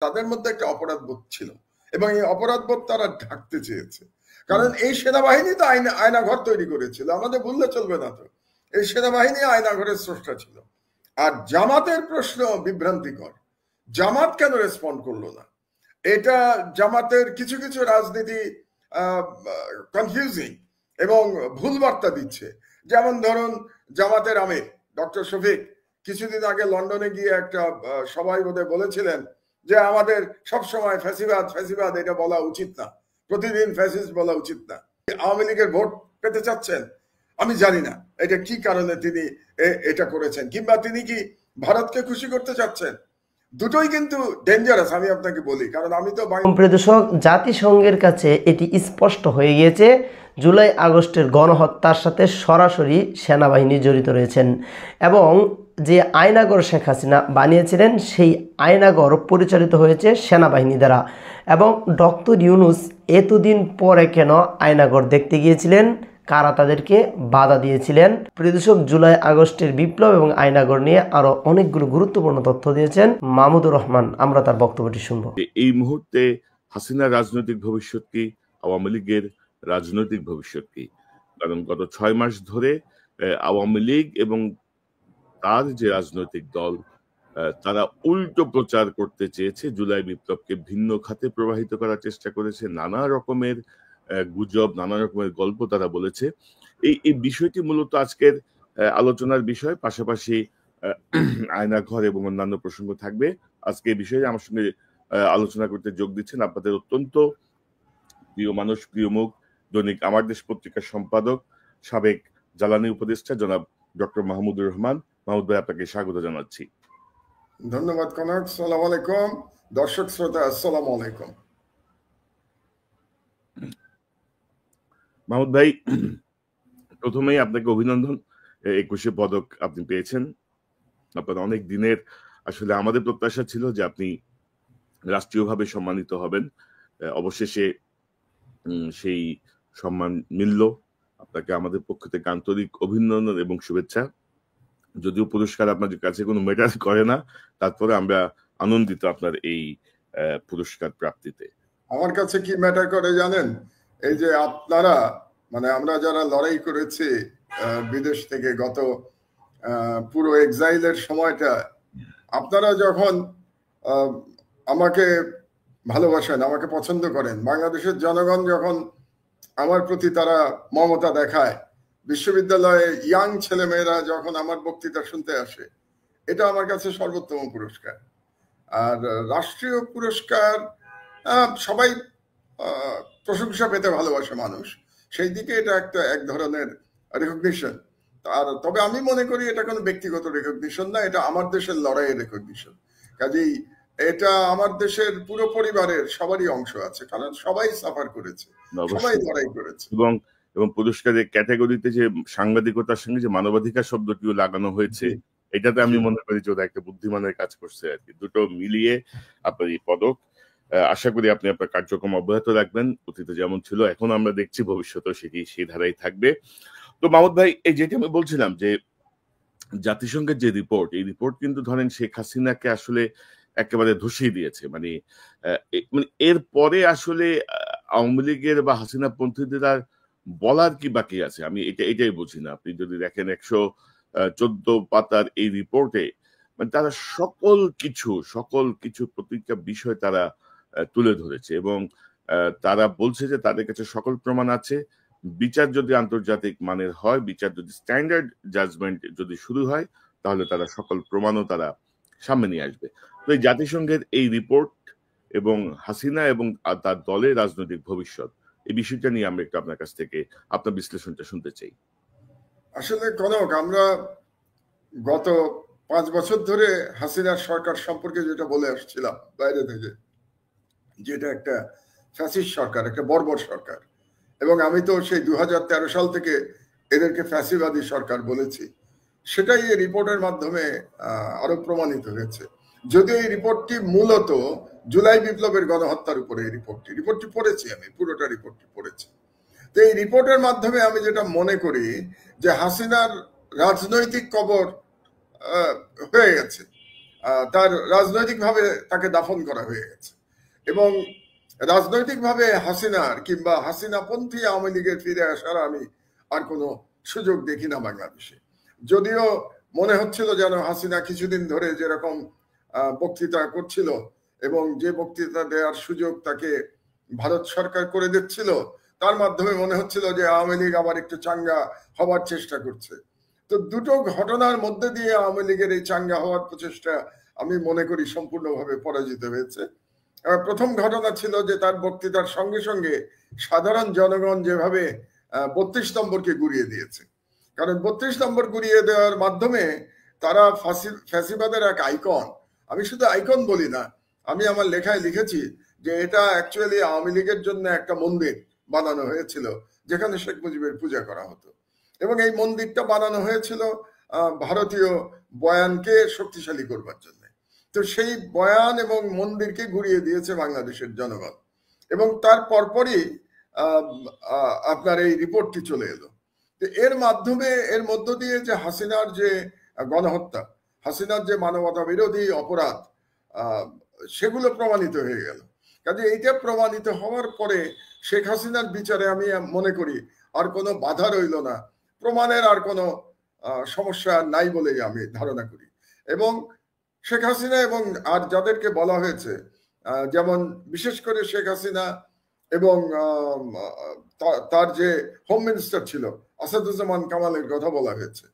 তাদের মধ্যে একটা অপরাধ বোধ ছিল এবং এই অপরাধ বোধ তারা ঢাকতে চেয়েছে। কারণ এই সেনাবাহিনী তো আয়নাঘর তৈরি করেছিল, আমাদের ভুললে চলবে না। তো এই সেনাবাহিনী আয়নাঘরের স্রষ্টা ছিল। আর জামাতের প্রশ্ন বিভ্রান্তিকর, জামাত কেন রেসপন্ড করলো না? এটা জামাতের কিছু কিছু রাজনীতি কনফিউজিং এবং ভুল বার্তা দিচ্ছে। যেমন ধরুন জামাতের আমির ডক্টর শফিক কিছুদিন আগে লন্ডনে গিয়ে একটা সবাই বোধহয় বলেছিলেন যে আমাদের সবসময় ফ্যাসিবাদ ফ্যাসিবাদ এটা বলা উচিত না, প্রতিদিন ফ্যাসিস্ট বলা উচিত না। আওয়ামী লীগের ভোট পেতে চাচ্ছেন? আমি জানি না এটা কি কারণে তিনি এটা করেছেন, কিংবা তিনি কি ভারতকে খুশি করতে চাচ্ছেন? দুটোই কিন্তু ডেঞ্জারাস, আমি আপনাকে বলি, কারণ আমি তো প্রিয় দর্শক, জাতিসংঘের কাছে এটি স্পষ্ট হয়ে গিয়েছে জুলাই আগস্টের গণহত্যার সাথে সরাসরি সেনাবাহিনী জড়িত রয়েছেন এবং যে আয়নাঘর শেখ হাসিনা বানিয়েছিলেন সেই আয়নাঘর পরিচালিত হয়েছে সেনাবাহিনী দ্বারা। এবং ডক্টর ইউনূস এতদিন পরে কেন আয়নাঘর দেখতে গিয়েছিলেন, কারা তাদেরকে বাধা দিয়েছিলেন? প্রিয় দর্শক, জুলাই আগস্টের বিপ্লব এবং আয়নাঘর নিয়ে আরো অনেকগুলো গুরুত্বপূর্ণ তথ্য দিয়েছেন মাহমুদুর রহমান। আমরা তার বক্তব্যটি শুনব। এই মুহূর্তে হাসিনার রাজনৈতিক ভবিষ্যৎ কি, আওয়ামী লীগের রাজনৈতিক ভবিষ্যৎ কি? কারণ গত 6 মাস ধরে আওয়ামী লীগ এবং তার যে রাজনৈতিক দল তারা উল্টো প্রচার করতে চেয়েছে, জুলাই বিপ্লবকে ভিন্ন খাতে প্রবাহিত করার চেষ্টা করেছে, নানা রকমের গুজব, নানা রকমের গল্প তারা বলেছে। এই বিষয়টি মূলত আজকের আলোচনার বিষয়। পাশাপাশি আয়নাঘর এবং অন্যান্য প্রসঙ্গ থাকবে। আজকে এই বিষয়ে আমার সঙ্গে আলোচনা করতে যোগ দিচ্ছেন আপনাদের অত্যন্ত প্রিয় মানুষ, প্রিয় মুখ, দৈনিক আমার দেশ পত্রিকার সম্পাদক, সাবেক জ্বালানি উপদেষ্টা জনাব ডক্টর মাহমুদুর রহমান। মাহমুদ ভাই, আপনাকে স্বাগত জানাচ্ছি। ধন্যবাদ কনক। সালাম আলাইকুম দর্শক শ্রোতা, আসসালামু আলাইকুম। মাহমুদ ভাই, প্রথমেই আপনাকে অভিনন্দন, 21শে পদক আপনি পেয়েছেন। আপনার অনেক দিনের আসলে আমাদের প্রত্যাশা ছিল যে আপনি রাষ্ট্রীয়ভাবে সম্মানিত হবেন। অবশেষে সেই সম্মান মিলল। আপনাকে আমাদের পক্ষ থেকে আন্তরিক অভিনন্দন এবং শুভেচ্ছা। যদিও পুরস্কার আপনাদের কাছে কোনো ম্যাটার করে না, তারপরে আমরা আনন্দিত আপনার এই পুরস্কার প্রাপ্তিতে। আমার কাছে কি ম্যাটার করে জানেন? এই যে আপনারা, মানে আমরা যারা লড়াই করেছি বিদেশ থেকে গত পুরো এক্সাইলের সময়টা, আপনারা যখন আমাকে ভালোবাসেন, আমাকে পছন্দ করেন, বাংলাদেশের জনগণ যখন আমার প্রতি তারা মমতা দেখায়, বিশ্ববিদ্যালয়ে ইয়াং ছেলেমেয়েরা যখন আমার বক্তৃতা শুনতে আসে, এটা আমার কাছে সর্বোত্তম পুরস্কার। আর রাষ্ট্রীয় পুরস্কার সবাই প্রশংসা পেতে ভালোবাসে মানুষ, সেই দিকে এটা একটা এক ধরনের রেকগনিশন। আর তবে আমি মনে করি এটা কোনো ব্যক্তিগত রেকগনিশন না, এটা আমার দেশের লড়াইয়ের রেকগনিশন। কাজেই এটা আমার দেশের পুরো পরিবারের সবারই অংশ আছে, কারণ সবাই সাফার করেছে, সবাই লড়াই করেছে। এবং পুরস্কারের ক্যাটাগরিতে যে সাংবাদিকতার সঙ্গে যে মানবাধিকার শব্দটিও লাগানো হয়েছে, এটাতে আমি মনে করি যে ওরা একটা বুদ্ধিমানের কাজ করছে আর কি। দুটো মিলিয়ে আপনার এই পদক। আশা করি আপনি আপনার কার্যক্রম অব্যাহত রাখবেন, অতীতে যেমন ছিল এখন আমরা দেখছি, ভবিষ্যতেও সেটি সেই ধারাই থাকবে। তো মাহমুদ ভাই, এই যেটি আমি বলছিলাম যে জাতিসংঘের যে রিপোর্ট, এই রিপোর্ট কিন্তু ধরেন শেখ হাসিনাকে আসলে একেবারে ধসিয়ে দিয়েছে। মানে এরপরে আসলে আওয়ামী লীগের বা হাসিনা পন্থীদের আর বলার কি বাকি আছে? আমি এটাই বুঝি না। আপনি যদি দেখেন 114 পাতার এই রিপোর্টে মানে তারা সকল কিছু প্রতিটা বিষয় তারা তুলে ধরেছে এবং তারা বলছে যে তাদের কাছে সকল প্রমাণ আছে। বিচার যদি আন্তর্জাতিক মানের হয়, বিচার যদি স্ট্যান্ডার্ড জাজমেন্ট যদি শুরু হয়, তাহলে তারা সকল প্রমাণও তারা সামনে নিয়ে আসবে। তো এই জাতিসংঘের এই রিপোর্ট এবং হাসিনা এবং তার দলের রাজনৈতিক ভবিষ্যৎ, এই বিষয়টা নিয়ে আমরা একটু আপনার কাছ থেকে আপনার বিশ্লেষণটা শুনতে চাই। আসলে কনক, আমরা গত 5 বছর ধরে হাসিনার সরকার সম্পর্কে যেটা বলে আসছিলাম বাইরে থেকে, যেটা একটা ফ্যাসিস্ট সরকার, একটা বর্বর সরকার, এবং আমি তো সেই 2013 সাল থেকে এদেরকে ফ্যাসিবাদী সরকার বলেছি, সেটাই এই রিপোর্টের মাধ্যমে আরো প্রমাণিত হয়েছে। যদিও এই রিপোর্টটি মূলত জুলাই বিপ্লবের গণহত্যার উপরে এই রিপোর্টটি পড়েছি, আমি পুরোটা রিপোর্টটি পড়েছি। তো এই রিপোর্টের মাধ্যমে আমি যেটা মনে করি যে হাসিনার রাজনৈতিক কবর হয়ে গেছে, তার রাজনৈতিকভাবে তাকে দাফন করা হয়ে গেছে এবং রাজনৈতিকভাবে হাসিনার কিংবা হাসিনাপন্থী আওয়ামী লীগের ফিরে আসার আমি আর কোনো সুযোগ দেখি না বাংলাদেশে। যদিও মনে হচ্ছিল যেন হাসিনা কিছুদিন ধরে যেরকম বক্তৃতা করছিল এবং যে বক্তৃতা দেওয়ার সুযোগ তাকে ভারত সরকার করে দিচ্ছিল, তার মাধ্যমে মনে হচ্ছিল যে আওয়ামী লীগ আবার একটু চাঙ্গা হওয়ার চেষ্টা করছে। তো দুটো ঘটনার মধ্যে দিয়ে আওয়ামী লীগের এই চাঙ্গা হওয়ার প্রচেষ্টা আমি মনে করি সম্পূর্ণভাবে পরাজিত হয়েছে। প্রথম ঘটনা ছিল যে তার বক্তৃতার সঙ্গে সঙ্গে সাধারণ জনগণ যেভাবে 32 নম্বরকে গুড়িয়ে দিয়েছে, কারণ 32 নম্বর গুড়িয়ে দেওয়ার মাধ্যমে তারা ফ্যাসিবাদের এক আইকন, আমি শুধু আইকন বলি না, আমি আমার লেখায় লিখেছি যে এটা অ্যাকচুয়ালি আওয়ামী লীগের জন্য একটা মন্দির বানানো হয়েছিল যেখানে শেখ মুজিবের পূজা করা হতো এবং এই মন্দিরটা বানানো হয়েছিল ভারতীয় বয়ানকে শক্তিশালী করবার জন্য। তো সেই বয়ান এবং মন্দিরকে গুড়িয়ে দিয়েছে বাংলাদেশের জনগণ এবং তার পরপরই আপনার এই রিপোর্টটি চলে এলো। তো এর মাধ্যমে এর মধ্য দিয়ে যে হাসিনার যে গণহত্যা, হাসিনার যে মানবতা বিরোধী অপরাধ, সেগুলো প্রমাণিত হয়ে গেল। কাজে এইটা প্রমাণিত হওয়ার পরে শেখ হাসিনার বিচারে আমি মনে করি আর কোনো বাধা রইল না, প্রমাণের আর কোনো সমস্যা নাই বলেই আমি ধারণা করি। এবং শেখ হাসিনা এবং আর যাদেরকে বলা হয়েছে, যেমন বিশেষ করে শেখ হাসিনা এবং তার যে হোম মিনিস্টার ছিল আসাদুজ্জামান কামালের কথা বলা হয়েছে,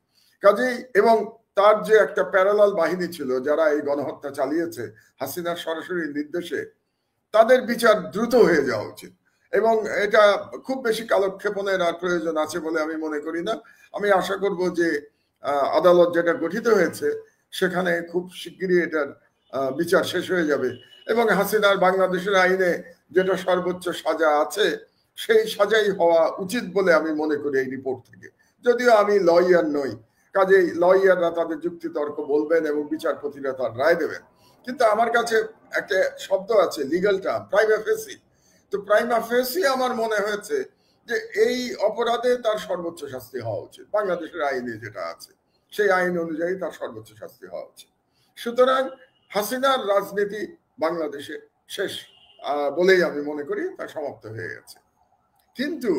কাজেই এবং তার যে একটা প্যারালাল বাহিনী ছিল যারা এই গণহত্যা চালিয়েছে হাসিনার সরাসরি নির্দেশে, তাদের বিচার দ্রুত হয়ে যাওয়া উচিত এবং এটা খুব বেশি কালক্ষেপণের আর প্রয়োজন আছে বলে আমি মনে করি না। আমি আশা করব যে আদালত যেটা গঠিত হয়েছে সেখানে খুব শিগগিরই এটার বিচার শেষ হয়ে যাবে এবং হাসিনার বাংলাদেশের আইনে যেটা সর্বোচ্চ সাজা আছে সেই সাজাই হওয়া উচিত বলে আমি মনে করি এই রিপোর্ট থেকে। যদিও আমি লয়ার নই, কাজেই লয়াররা তাদের যুক্তিতর্ক বলবেন এবং বিচারপতিরা তার রায় দেবেন, কিন্তু আমার কাছে একটা শব্দ আছে লিগাল টার্ম প্রাইমা ফেসি। তো প্রাইমা ফেসি আমার মনে হয়েছে যে এই অপরাধে তার সর্বোচ্চ শাস্তি হওয়া উচিত, বাংলাদেশের আইনে যেটা আছে সেই আইন অনুযায়ী তার সর্বোচ্চ শাস্তি হওয়া উচিত। সুতরাং হাসিনার রাজনীতি বাংলাদেশে শেষ বলেই আমি মনে করি, তা সমাপ্ত হয়ে গেছে। কিন্তু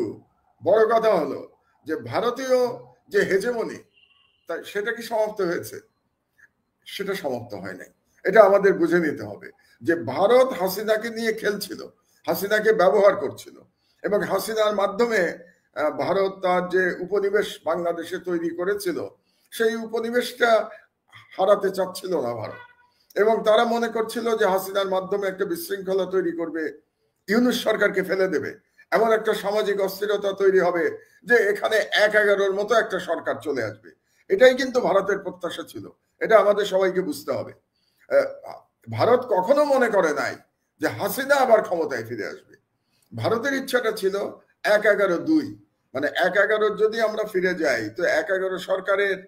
বড় কথা হলো যে ভারতীয় যে হেজেমনি সেটা কি সমাপ্ত হয়েছে? সেটা সমাপ্ত হয় নাই। এটা আমাদের বুঝে নিতে হবে যে ভারত হাসিনাকে নিয়ে খেলছিল, হাসিনাকে ব্যবহার করছিল এবং হাসিনার মাধ্যমে ভারত তার যে উপনিবেশ বাংলাদেশে তৈরি করেছিল সেই উপনিবেশটা হারাতে চাচ্ছিল না ভারত, এবং তারা মনে করছিল যে হাসিনার মাধ্যমে একটা বিশৃঙ্খলা তৈরি করবে, ইউনূস সরকারকে ফেলে দেবে, এমন একটা সামাজিক অস্থিরতা তৈরি হবে যে এখানে ১/১১ মতো একটা সরকার চলে আসবে। এটাই কিন্তু ভারতের প্রত্যাশা ছিল, এটা আমাদের সবাইকে বুঝতে হবে। ভারত কখনো মনে করে নাই যে হাসিনা আবার ক্ষমতায় ফিরে আসবে। ভারতের ইচ্ছাটা ছিল ১/১১-২, মানে ১/১১ যদি আমরা ফিরে যাই তো ১/১১ সরকারের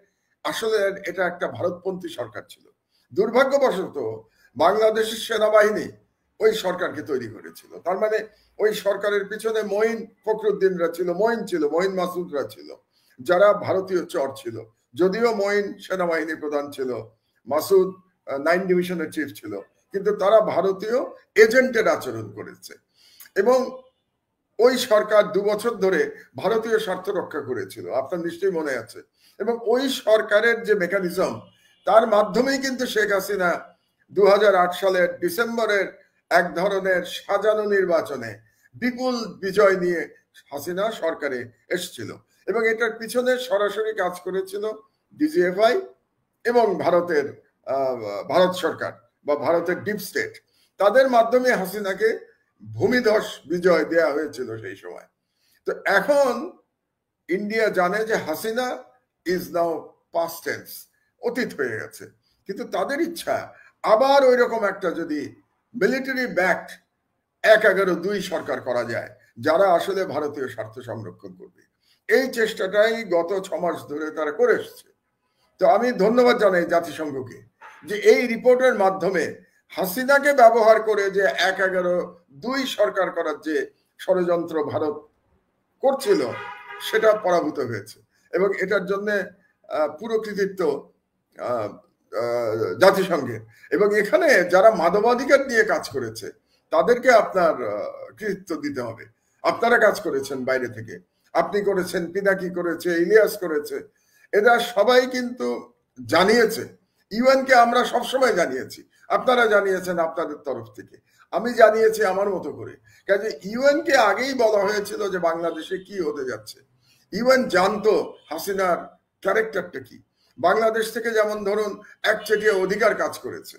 আসলে এটা একটা ভারতপন্থী সরকার ছিল। দুর্ভাগ্যবশত বাংলাদেশের সেনাবাহিনী ওই সরকারকে তৈরি করেছিল, তার মানে ওই সরকারের পিছনে মঈন ফখরুদ্দিনরা ছিল, মঈন মাসুদরা ছিল, যারা ভারতীয় চর ছিল। যদিও মঈন সেনাবাহিনী প্রধান ছিল, মাসুদ 9 ডিভিশনের চিফ ছিল, কিন্তু তারা ভারতীয় এজেন্টের আচরণ করেছে এবং ওই সরকার ২ বছর ধরে ভারতীয় স্বার্থ রক্ষা করেছিল, আপনার নিশ্চয়ই মনে আছে। এবং ওই সরকারের যে মেকানিজম, তার মাধ্যমেই কিন্তু শেখ হাসিনা ২০০৮ সালের ডিসেম্বরের এক ধরনের সাজানো নির্বাচনে বিপুল বিজয় নিয়ে হাসিনা সরকারে এসেছিল এবং এটার পিছনে সরাসরি কাজ করেছিল ডিজিএফআই এবং ভারত সরকার বা ভারতের ডিপ স্টেট। তাদের মাধ্যমে হাসিনাকে ভূমিধস বিজয় দেয়া হয়েছিল সেই সময়। তো এখন ইন্ডিয়া জানে যে Hasina is now past tense, অতীত হয়ে গেছে, কিন্তু তাদের ইচ্ছা আবার ওই রকম একটা যদি মিলিটারি ব্যাকড ১/১১-২ সরকার করা যায় যারা আসলে ভারতীয় স্বার্থ সংরক্ষণ করবে। এই চেষ্টাটাই গত ৬ মাস ধরে তারা করে এসছে। তো আমি ধন্যবাদ জানাই জাতিসংঘকে যে এই রিপোর্টের মাধ্যমে হাসিনাকে ব্যবহার করে যে ১/১১-২ সরকার করার যে ষড়যন্ত্র ভারত করছিল সেটা পরাভূত হয়েছে এবং এটার জন্য পুরো কৃতিত্ব জাতিসংঘে, এবং এখানে যারা মানবাধিকার নিয়ে কাজ করেছে তাদেরকে আপনার কৃতিত্ব দিতে হবে। আপনারা কাজ করেছেন বাইরে থেকে, আপনি করেছেন, পিনাকি করেছে, ইলিয়াস করেছে, এরা সবাই কিন্তু জানিয়েছে। ইউএনকে আমরা সবসময় জানিয়েছি, আপনারা জানিয়েছেন আপনাদের তরফ থেকে, আমি জানিয়েছি আমার মতো করে। কাজে ইউএনকে আগেই বলা হয়েছিল যে বাংলাদেশে কি হতে যাচ্ছে। ইউএন জানতো হাসিনার ক্যারেক্টারটা কি। বাংলাদেশ থেকে যেমন ধরুন একচেটিয়া অধিকার কাজ করেছে,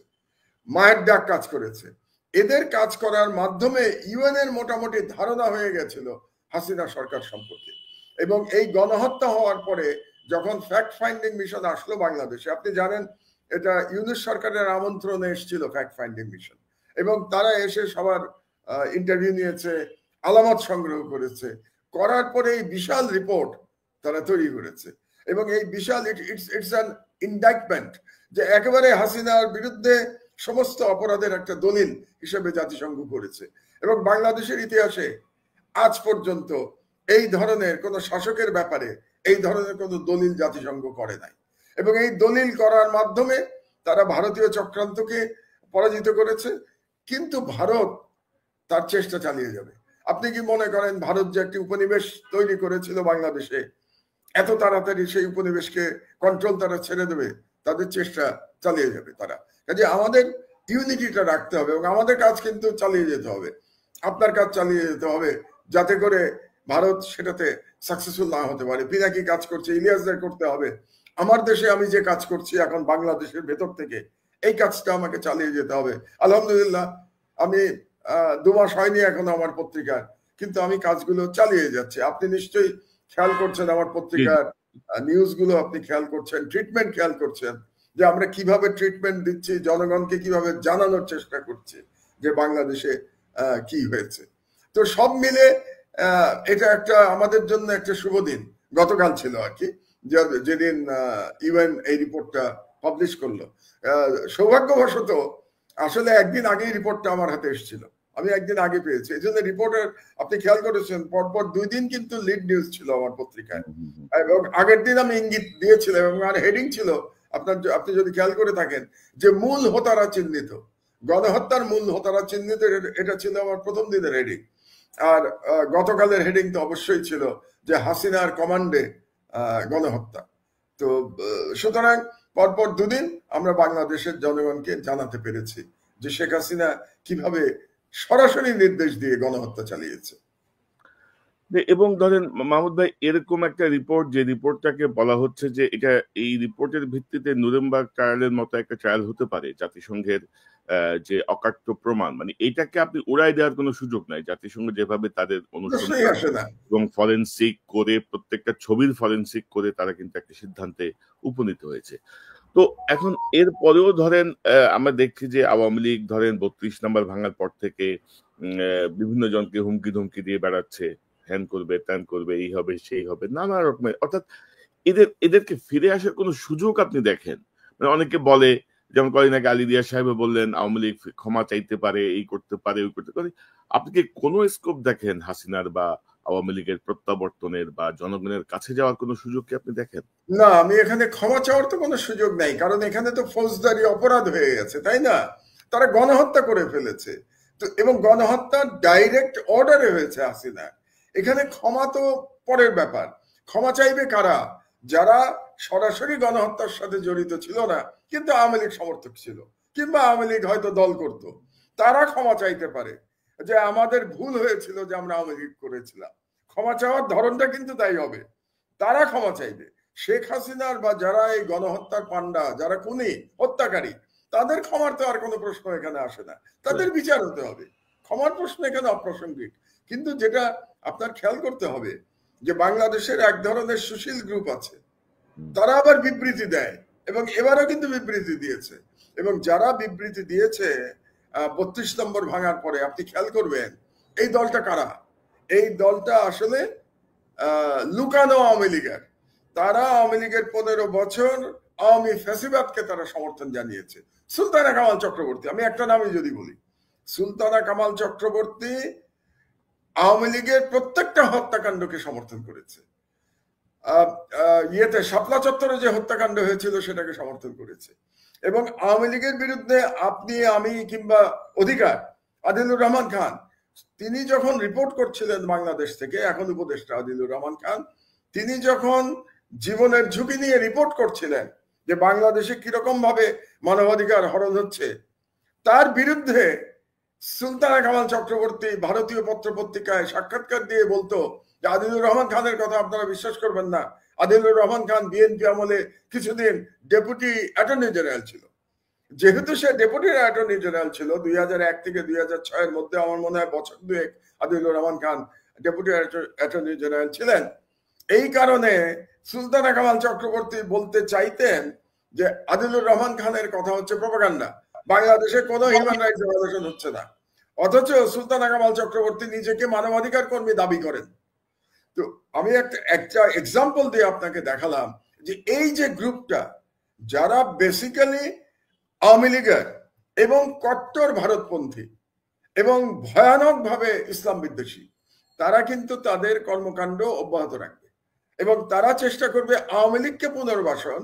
মায়ের ডাক কাজ করেছে, এদের কাজ করার মাধ্যমে ইউএন এর মোটামুটি ধারণা হয়ে গেছিল হাসিনা সরকার সম্পর্কে। এবং এই গণহত্যা হওয়ার পরে যখন ফ্যাক্ট ফাইন্ডিং মিশন আসলো বাংলাদেশে, আপনি জানেন এটা ইউনূস সরকারের আমন্ত্রণে এসেছিল ফ্যাক্ট ফাইন্ডিং মিশন, এবং তারা এসে সবার ইন্টারভিউ নিয়েছে, আলামত সংগ্রহ করেছে, করার পরে এই বিশাল রিপোর্ট তারা তৈরি করেছে। এবং এই বিশাল ইটস অ্যান ইনডাইটমেন্ট, যে একেবারে হাসিনার বিরুদ্ধে সমস্ত অপরাধের একটা দলিল হিসেবে জাতিসংঘ করেছে। এবং বাংলাদেশের ইতিহাসে আজ পর্যন্ত এই ধরনের কোন শাসকের ব্যাপারে এই ধরনের কোন দলিল জাতিসংঘ করে নাই। এবং এই দলিল করার মাধ্যমে তারা ভারতীয় চক্রান্তকে পরাজিত করেছে। কিন্তু ভারত তার চেষ্টা চালিয়ে যাবে। আপনি কি মনে করেন ভারত যে একটি উপনিবেশ তৈরি করেছিল বাংলাদেশে, এত তাড়াতাড়ি সেই উপনিবেশকে কন্ট্রোল তারা ছেড়ে দেবে? তাদের চেষ্টা চালিয়ে যাবে তারা। কাজে আমাদের ইউনিটিটা রাখতে হবে এবং আমাদের কাজ কিন্তু চালিয়ে যেতে হবে, আপনার কাজ চালিয়ে যেতে হবে, যাতে করে ভারত সেটাতে সাকসেসফুল না হতে পারে। পিনাকি কাজ করছে, ইলিয়াসদের করতে হবে। আমার দেশে আমি যে কাজ করছি এখন বাংলাদেশের ভেতর থেকে, এই কাজটা আমাকে চালিয়ে যেতে হবে। আলহামদুলিল্লাহ আমি 2 মাস হয়নি এখনো আমার পত্রিকার, কিন্তু আমি কাজগুলো চালিয়ে যাচ্ছি। আপনি নিশ্চয়ই খেয়াল করছেন আমার পত্রিকার নিউজগুলো, আপনি খেয়াল করছেন, ট্রিটমেন্ট খেয়াল করছেন, যে আমরা কিভাবে ট্রিটমেন্ট দিচ্ছি, জনগণকে কিভাবে জানানোর চেষ্টা করছি যে বাংলাদেশে কি হয়েছে। তো সব মিলে এটা একটা আমাদের জন্য একটা শুভ দিন গতকাল ছিল আর কি, যেদিন ইউএন এই রিপোর্টটা পাবলিশ করলো। সৌভাগ্যবশত আসলে একদিন আগেই রিপোর্টটা আমার হাতে এসেছিল, আমি একদিন আগে পেয়েছি। এই জন্য রিপোর্টের আপনি খেয়াল করেছেন পরপর 2 দিন কিন্তু লিড নিউজ ছিল আমার পত্রিকায়, এবং আগের দিন আমি ইঙ্গিত দিয়েছিলাম এবং আর হেডিং ছিল আপনি যদি খেয়াল করে থাকেন যে মূল হোতারা চিহ্নিত, গণহত্যার মূল হোতারা চিহ্নিত, এটা ছিল আমার প্রথম দিনের হেডিং। আর গতকালের হেডিং তো অবশ্যই ছিল যে হাসিনার কমান্ডে গণহত্যা। তো সুতরাং পরপর 2 দিন আমরা বাংলাদেশের জনগণকে জানাতে পেরেছি যে শেখ হাসিনা কিভাবে সরাসরি নির্দেশ দিয়ে গণহত্যা চালিয়েছে। এবং ধরেন মাহমুদ ভাই, এরকম একটা রিপোর্ট, যে রিপোর্টটাকে বলা হচ্ছে যে এটা এই রিপোর্টের ভিত্তিতে নুরেমবার্গ ট্রায়ালের মতো একটা ট্রায়াল হতে পারে, জাতিসংঘের যে অকাট্য প্রমাণ, মানে এটাকে আপনি উড়াই দেওয়ার কোনো সুযোগ নাই। জাতিসংঘ যেভাবে তাদের অনুসন্ধান এবং ফরেনসিক করে, প্রত্যেকটা ছবির ফরেনসিক করে তারা কিন্তু একটা সিদ্ধান্তে উপনীত হয়েছে। তো এখন এর পরেও ধরেন আমরা দেখছি যে আওয়ামী লীগ ধরেন 32 নম্বর ভাঙার পর থেকে বিভিন্ন জনকে হুমকি ধমকি দিয়ে বেড়াচ্ছে, হ্যান করবে, ত্যান করবে, এই হবে সেই হবে, নানা রকমের। অর্থাৎ এদেরকে ফিরে আসার কোনো সুযোগ আপনি দেখেন? মানে অনেকে বলে, যেমন কদিন আগে আলী রিয়াজ সাহেব বললেন আওয়ামী লীগ ক্ষমা চাইতে পারে, এই করতে পারে, ওই করতে পারে। আপনি কি কোনো স্কোপ দেখেন হাসিনার বা আওয়ামী লীগের প্রত্যাবর্তনের বা জনগণের কাছে যাওয়ার কোনো সুযোগ কি আপনি দেখেন? না, আমি এখানে ক্ষমা চাওয়ার তো কোনো সুযোগ নাই, কারণ এখানে তো ফৌজদারি অপরাধ হয়ে গেছে, তাই না? তারা গণহত্যা করে ফেলেছে, তো এবং গণহত্যা ডাইরেক্ট অর্ডারে হয়েছে হাসিনা। এখানে ক্ষমা তো পরের ব্যাপার। ক্ষমা চাইবে কারা? যারা সরাসরি গণহত্যার সাথে জড়িত ছিল না কিন্তু আওয়ামী লীগ সমর্থক ছিল, কিংবা আওয়ামী লীগ হয়তো দল করত, তারা ক্ষমা চাইতে পারে যে আমাদের ভুল হয়েছিল যে আমরা আওয়ামী লীগ করেছিলাম। ক্ষমা চাওয়ার ধরনটা কিন্তু তাই হবে, তারা ক্ষমা চাইবে। শেখ হাসিনার বা যারা এই গণহত্যার পান্ডা, যারা খুনি, হত্যাকারী, তাদের ক্ষমার তো আর কোনো প্রশ্ন এখানে আসে না, তাদের বিচার হতে হবে। ক্ষমার প্রশ্ন এখানে অপ্রাসঙ্গিক। কিন্তু যেটা আপনার খেয়াল করতে হবে যে বাংলাদেশের এক ধরনের সুশীল গ্রুপ আছে, তারা আবার বিবৃতি দেয়, এবং এবারও কিন্তু বিবৃতি দিয়েছে। এবং যারা বিবৃতি দিয়েছে 32 নম্বর ভাঙার পরে, আপনি খেয়াল করবেন এই দলটা কারা। এই দলটা আসলে লুকানো আওয়ামী লীগের। তারা আওয়ামী লীগের 15 বছর আওয়ামী ফ্যাসিবাদকে তারা সমর্থন জানিয়েছে। সুলতানা কামাল চক্রবর্তী, আমি একটা নামই যদি বলি, সুলতানা কামাল চক্রবর্তী আওয়ামী লীগের প্রত্যেকটা হত্যাকাণ্ডকে সমর্থন করেছে। শাপলা চত্বরে যে হত্যাকাণ্ড হয়েছিল সেটাকে সমর্থন করেছে। এবং আওয়ামী লীগের বিরুদ্ধে আপনি, আমি কিংবা অধিকার, আদিলুর রহমান খান, তিনি যখন রিপোর্ট করছিলেন বাংলাদেশ থেকে, এখন উপদেষ্টা আদিলুর রহমান খান, তিনি যখন জীবনের ঝুঁকি নিয়ে রিপোর্ট করছিলেন যে বাংলাদেশে কিরকম ভাবে মানবাধিকার হরণ হচ্ছে, তার বিরুদ্ধে সুলতানা কামাল চক্রবর্তী ভারতীয় পত্র পত্রিকায় সাক্ষাৎকার দিয়ে বলতো যে আদিলুর রহমান খানের কথা আপনারা বিশ্বাস করবেন না, আদিলুর রহমান খান বিএনপি আমলে কিছুদিন ডেপুটি অ্যাটর্নি জেনারেল ছিল। যেহেতু সে ডেপুটি অ্যাটর্নি জেনারেল ছিল 2001 থেকে 2006 এর মধ্যে, আমার মনে হয় বছর দুয়েক Adilur Rahman Khan deputy attorney general ছিলেন। এই কারণে সুলতানা কামাল চক্রবর্তী বলতে চাইতেন যে আদিলুর রহমান খানের কথা হচ্ছে প্রপাগান্ডা, বাংলাদেশে কোনো হিউম্যান রাইটস ভায়োলেশন হচ্ছে না। অথচ সুলতানা কামাল চক্রবর্তী নিজেকে মানবাধিকার কর্মী দাবি করেন। তো আমি একটা এক্সাম্পল দিয়ে আপনাকে দেখালাম যে এই যে গ্রুপটা, যারা বেসিক্যালি আওয়ামী লীগের এবং কট্টর ভারতপন্থী এবং ভয়ানকভাবে ইসলাম বিদ্বেষী, তারা কিন্তু তাদের কর্মকাণ্ড অব্যাহত রাখবে এবং তারা চেষ্টা করবে আওয়ামী লীগকে পুনর্বাসন,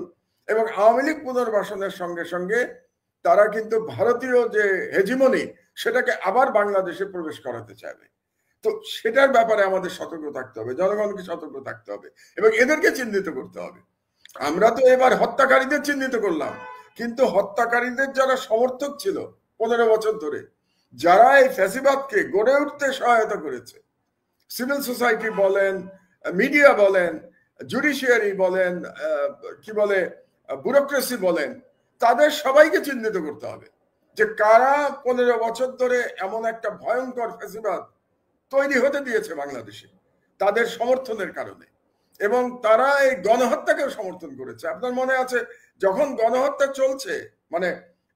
এবং আওয়ামী লীগ পুনর্বাসনের সঙ্গে সঙ্গে তারা কিন্তু ভারতীয় যে হেজিমনি সেটাকে আবার বাংলাদেশে প্রবেশ করাতে চাইবে। তো সেটার ব্যাপারে আমাদের সতর্ক থাকতে হবে, জনগণকে সতর্ক থাকতে হবে এবং এদেরকে চিহ্নিত করতে হবে। আমরা তো এবার হত্যাকারীদের চিহ্নিত করলাম, কিন্তু হত্যাকারীদের যারা সমর্থক ছিল 15 বছর ধরে, যারা এই ফ্যাসিবাদকে গড়ে উঠতে সহায়তা করেছে, সিভিল সোসাইটি বলেন, মিডিয়া বলেন, জুডিশিয়ারি বলেন, কি বলে ব্যুরোক্রেসি বলেন, তাদের সবাইকে চিহ্নিত করতে হবে যে কারা 15 বছর ধরে এমন একটা ভয়ঙ্কর ফ্যাসিবাদ তৈরি হতে দিয়েছে বাংলাদেশে তাদের সমর্থনের কারণে, এবং তারা এই গণহত্যাকেও সমর্থন করেছে। আপনার মনে আছে যখন গণহত্যা চলছে, মানে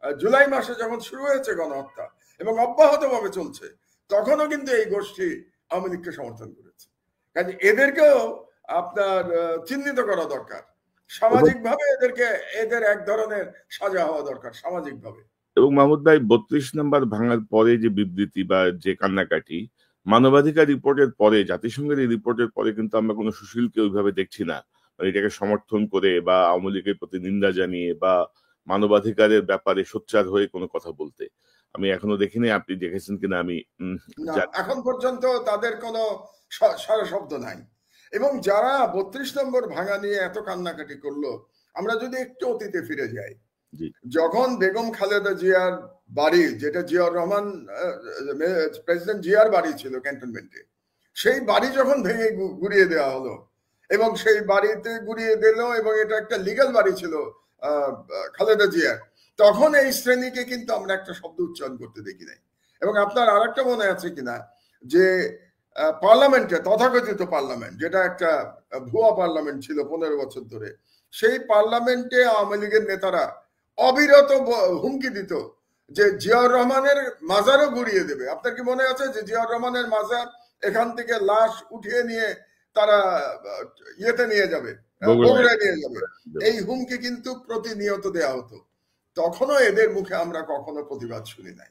জুলাই মাসে যখন শুরু হয়েছে গণহত্যা এবং অব্যাহতভাবে চলছে, তখনও কিন্তু এই গোষ্ঠী আওয়ামী লীগকে সমর্থন করেছে। কাজে এদেরকেও আপনার চিহ্নিত করা দরকার, সামাজিকভাবে এদের এক ধরনের সাজা হওয়া দরকার সামাজিকভাবে। এবং মাহমুদ ভাই 32 নম্বর ভাঙার পরে যে বিবৃতি বা যে কান্নাকাটি, মানবাধিকার রিপোর্টের পরে, জাতিসংঘের এই রিপোর্টের পরে কিন্তু আমরা কোনো সুশীলকে ওইভাবে দেখছি না এটাকে সমর্থন করে বা আওয়ামী লীগের প্রতি নিন্দা জানিয়ে বা মানবাধিকারের ব্যাপারে সোচ্চার হয়ে কোনো কথা বলতে। আমি এখনো দেখিনি, আপনি দেখেছেন কিনা আমি এখন পর্যন্ত তাদের কোনো সারা শব্দ নাই। এবং যারা 32 নম্বর ভাঙা নিয়ে এত কান্নাকাটি করলো, আমরা যদি একটু অতীতে ফিরে যাই, যখন বেগম খালেদা জিয়ার বাড়ি, যেটা জিয়াউর রহমান প্রেসিডেন্ট জিয়ার বাড়ি ছিল ক্যান্টনমেন্টে, সেই বাড়ি যখন ভেঙে গুড়িয়ে দেওয়া হলো, এবং সেই বাড়িতে গুড়িয়ে দিল এবং এটা একটা লিগ্যাল বাড়ি ছিল খালেদা জিয়ার, তখন এই শ্রেণীকে কিন্তু আমরা একটা শব্দ উচ্চারণ করতে দেখি নাই। এবং আপনার আর একটা মনে আছে কিনা যে পার্লামেন্টে, তথাকথিত পার্লামেন্ট, যেটা একটা ভুয়া পার্লামেন্ট ছিল 15 বছর ধরে, সেই পার্লামেন্টে আওয়ামী লীগের নেতারা অবিরত হুমকি দিত যে জিয়াউর রহমানের মাজারও গুড়িয়ে দেবে। আপনার কি মনে আছে যে জিয়াউর রহমানের মাজার এখান থেকে লাশ উঠিয়ে নিয়ে তারা ইয়েতে নিয়ে যাবে, বগুড়ায় নিয়ে যাবে? এই হুমকি কিন্তু প্রতিনিয়ত দেয়া হতো। তখনও এদের মুখে আমরা কখনো প্রতিবাদ শুনি নাই।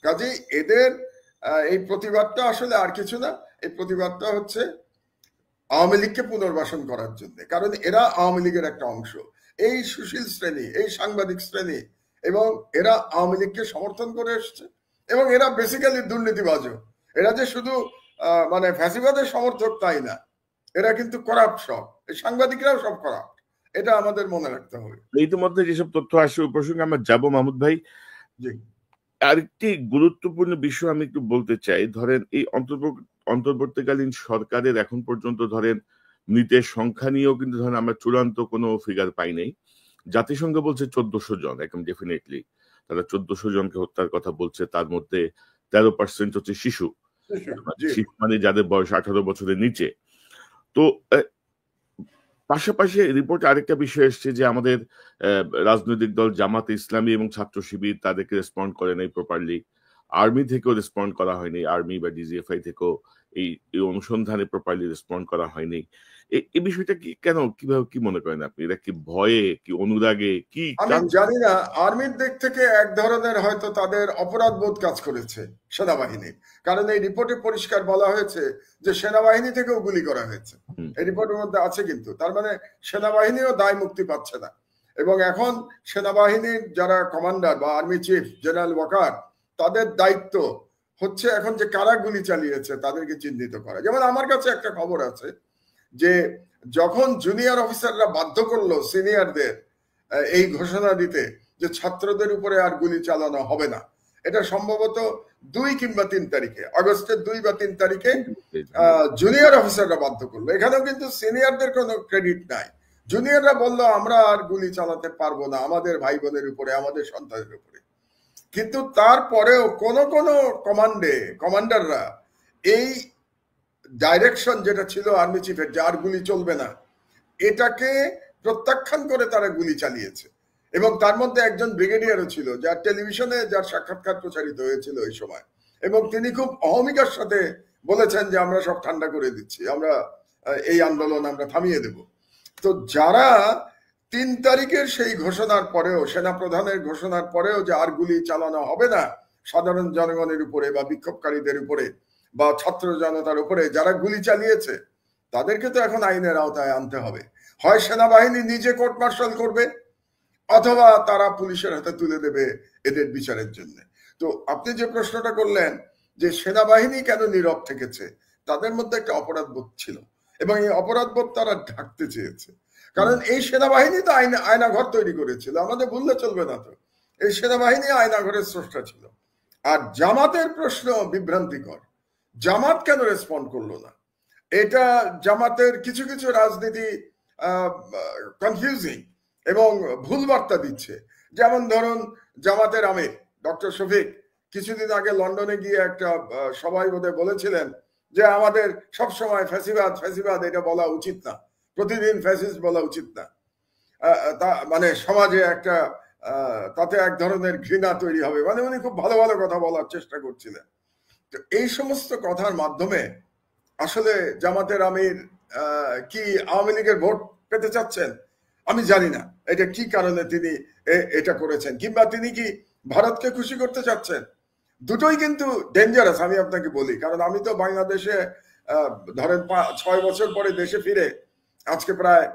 কাজেই এদের এই প্রতিবাদটা আসলে আর কিছু না, এই প্রতিবাদটা হচ্ছে আওয়ামী লীগকে পুনর্বাসন করার জন্য, কারণ এরা আওয়ামী লীগের একটা অংশ। এই সুশীল শ্রেণী, এই সাংবাদিক শ্রেণী, এবং এরা আওয়ামী লীগকে সমর্থন করে এসছে, এবং এরা বেসিক্যালি দুর্নীতিবাজও। এরা যে শুধু মানে ফ্যাসিবাদের সমর্থক তাই না, এরা কিন্তু করাপ্ট সব, এই সাংবাদিকরাও সব করাপ্ট, এটা আমাদের মনে রাখতে হবে। ইতিমধ্যে যেসব তথ্য আসছে ওই প্রসঙ্গে আমরা যাবো মাহমুদ ভাই। আরেকটি গুরুত্বপূর্ণ বিষয় আমি একটু বলতে চাই, ধরেন এই অন্তর্বর্তীকালীন সরকারের এখন পর্যন্ত ধরেন মৃতের সংখ্যা নিয়েও কিন্তু ধরেন আমরা চূড়ান্ত কোনো ফিগার পাই নাই। জাতিসংঘ বলছে 1400 জন, একদম ডেফিনেটলি তারা 1400 জনকে হত্যার কথা বলছে, তার মধ্যে 13% হচ্ছে শিশু, মানে যাদের বয়স 18 বছরের নিচে। তো পাশাপাশি রিপোর্টে আরেকটা বিষয় এসছে যে আমাদের রাজনৈতিক দল জামাতে ইসলামী এবং ছাত্র শিবির তাদেরকে রেসপন্ড করে নাই প্রপারলি, আর্মি থেকেও রেসপন্ড করা হয়নি, আর্মি বা ডিজিএফআই থেকেও এই অনুসন্ধানে প্রপারলি রেসপন্ড করা হয়নি। এই বিষয়টা কি, কেন, কিভাবে, কি মনে করেন আপনি? এটা কি ভয়ে, কি অনুরাগে, কি? আমি জানি না। আর্মির দিক থেকে এক ধরনের হয়তো তাদের অপরাধ বোধ কাজ করেছে সেনাবাহিনীর, কারণ এই রিপোর্টে পরিষ্কার বলা হয়েছে যে সেনাবাহিনী থেকেও গুলি করা হয়েছে, এই রিপোর্টের মধ্যে আছে। কিন্তু তার মানে সেনাবাহিনীও দায় মুক্তি পাচ্ছে না। এবং এখন সেনাবাহিনীর যারা কমান্ডার বা আর্মি চিফ জেনারেল ওয়াকার, তাদের দায়িত্ব হচ্ছে এখন যে কারা গুলি চালিয়েছে তাদেরকে চিহ্নিত করা। যেমন আমার কাছে একটা খবর আছে যে যখন জুনিয়র অফিসাররা বাধ্য করলো সিনিয়রদের এই ঘোষণা দিতে যে ছাত্রদের উপরে আর গুলি চালানো হবে না, এটা সম্ভবত 2 কিংবা 3 তারিখে, আগস্টের 2 বা 3 তারিখে জুনিয়র অফিসাররা বাধ্য করলো। এখানেও কিন্তু সিনিয়রদের কোনো ক্রেডিট নাই। জুনিয়ররা বললো আমরা আর গুলি চালাতে পারবো না আমাদের ভাই বোনের উপরে, আমাদের সন্তানের উপরে। কিন্তু তারপরেও কোন কোন কমান্ডাররা এই ডাইরেকশন যেটা ছিল আর্মি চিফের যে আর গুলি চলবে না, এটাকে প্রত্যাখ্যান করে তারা গুলি চালিয়েছে। এবং তার মধ্যে একজন ব্রিগেডিয়ারও ছিল যার টেলিভিশনে যার সাক্ষাৎকার প্রচারিত হয়েছিল ওই সময়, এবং তিনি খুব অহমিকার সাথে বলেছেন যে আমরা সব ঠান্ডা করে দিচ্ছি, আমরা এই আন্দোলন আমরা থামিয়ে দেব। তো যারা 3 তারিখের সেই ঘোষণার পরেও, সেনাপ্রধানের ঘোষণার পরেও যে আর গুলি চালানো হবে না সাধারণ জনগণের উপরে বা বিক্ষোভকারীদের উপরে বা ছাত্র জনতার উপরে, যারা গুলি চালিয়েছে তাদেরকে তো এখন আইনের আওতায় আনতে হবে। হয় সেনাবাহিনী নিজে কোর্ট মার্শাল করবে, অথবা তারা পুলিশের হাতে তুলে দেবে এদের বিচারের জন্য। তো আপনি যে প্রশ্নটা করলেন যে সেনাবাহিনী কেন নীরব থেকেছে, তাদের মধ্যে একটা অপরাধবোধ ছিল এবং এই অপরাধবোধ তারা ঢাকতে চেয়েছে। কারণ এই সেনাবাহিনী তো আয়নাঘর তৈরি করেছিল, আমাদের ভুললে চলবে না। তো এই সেনাবাহিনী আয়নাঘরের স্রষ্টা ছিল। আর জামাতের প্রশ্ন বিভ্রান্তিকর, জামাত কেন রেসপন্ড করলো না? এটা জামাতের কিছু কিছু রাজনীতি কনফিউজিং এবং ভুল বার্তা দিচ্ছে। যেমন ধরুন জামাতের আমির ডক্টর শফিক কিছুদিন আগে লন্ডনে গিয়ে একটা সবাই বোধহয় বলেছিলেন যে আমাদের সবসময় ফ্যাসিবাদ ফ্যাসিবাদ এটা বলা উচিত না, প্রতিদিন ফ্যাসিস্ট বলা উচিত না, মানে সমাজে একটা তাতে এক ধরনের ঘৃণা তৈরি হবে, মানে উনি খুব ভালো ভালো কথা বলার চেষ্টা করছিলেন। তো এই সমস্ত কথার মাধ্যমে আসলে জামাতের আমির কি আওয়ামী লীগের ভোট পেতে চাচ্ছেন আমি জানি না, এটা কি কারণে তিনি এটা করেছেন, কিংবা তিনি কি ভারতকে খুশি করতে চাচ্ছেন। দুটোই কিন্তু ডেঞ্জারাস, আমি আপনাকে বলি। কারণ আমি তো বাংলাদেশে ধরেন 6 বছর পরে দেশে ফিরে আজকে প্রায়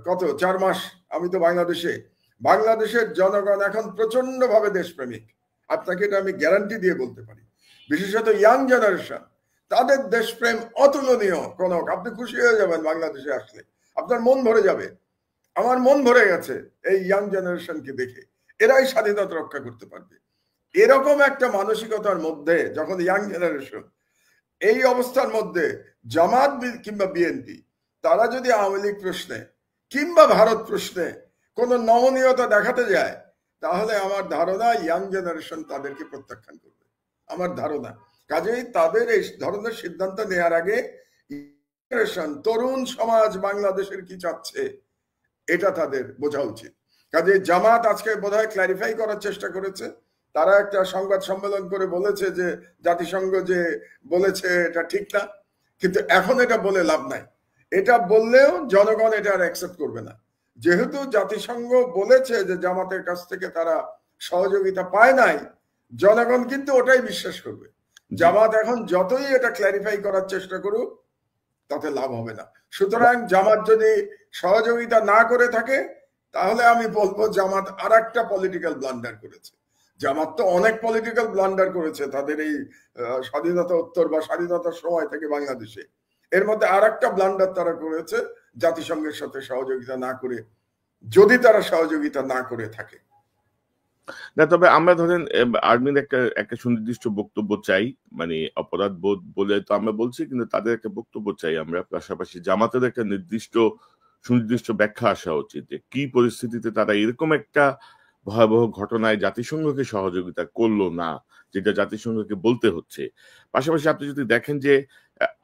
4 মাস আমি তো বাংলাদেশের জনগণ এখন প্রচন্ড ভাবে দেশপ্রেমিক, আপনাকে এটা আমি গ্যারান্টি দিয়ে বলতে পারি। বিশেষত ইয়াং জেনারেশন, তাদের দেশপ্রেম অতুলনীয়। কনক, আপনি খুশি হয়ে যাবেন বাংলাদেশে আসলে, আপনার মন ভরে যাবে। আমার মন ভরে গেছে এই ইয়াং জেনারেশনকে দেখে। এরাই স্বাধীনতা রক্ষা করতে পারবে। এরকম একটা মানসিকতার মধ্যে যখন ইয়াং জেনারেশন, এই অবস্থার মধ্যে জামাত কিংবা বিএনপি তারা যদি আওয়ামী লীগ প্রশ্নে কিংবা ভারত প্রশ্নে কোনো নমনীয়তা দেখাতে যায়, তাহলে আমার ধারণা ইয়াং জেনারেশন তাদেরকে প্রত্যাখ্যান করবে, আমার ধারণা। কাজেই তাদের এই ধরনের সিদ্ধান্ত নেওয়ার আগে তরুণ সমাজ বাংলাদেশের কি চাচ্ছে এটা তাদের বোঝা উচিত। কাজে জামাত আজকে বোধহয় ক্ল্যারিফাই করার চেষ্টা করেছে। তারা একটা সংবাদ সম্মেলন করে বলেছে যে জাতিসংঘ যে বলেছে এটা ঠিক না, কিন্তু এখন এটা বলে লাভ নাই। এটা বললেও জনগণ এটা আর অ্যাকসেপ্ট করবে না। যেহেতু জাতিসংঘ বলেছে যে জামাতের কাছ থেকে তারা সহযোগিতা পায় নাই, জনগণ কিন্তু ওটাই বিশ্বাস করবে। জামাত এখন যতই এটা ক্ল্যারিফাই করার চেষ্টা করুক তাতে লাভ হবে না। সুতরাং জামাত যদি সহযোগিতা না করে থাকে, তাহলে আমি বলবো জামাত আর একটা পলিটিক্যাল ব্লান্ডার করেছে। জামাত তো অনেক পলিটিক্যাল ব্লান্ডার করেছে তাদের এই স্বাধীনতা উত্তর বা স্বাধীনতার সময় থেকে বাংলাদেশে। এর মধ্যে আর একটা ব্লান্ডার তারা করেছে জাতিসংঘের সাথে সহযোগিতা না করে, যদি তারা সহযোগিতা না করে থাকে। না, তবে আমরা ধরেন আর্মির একটা সুনির্দিষ্ট বক্তব্য চাই, মানে অপরাধ বোধ বলে তো আমরা বলছি, কিন্তু তাদের একটা বক্তব্য চাই আমরা। পাশাপাশি জামাতের একটা সুনির্দিষ্ট ব্যাখ্যা আসা উচিত যে কি পরিস্থিতিতে তারা এরকম একটা ভয়াবহ ঘটনায় জাতিসংঘকে সহযোগিতা করলো না, যেটা জাতিসংঘকে বলতে হচ্ছে। পাশাপাশি আপনি যদি দেখেন যে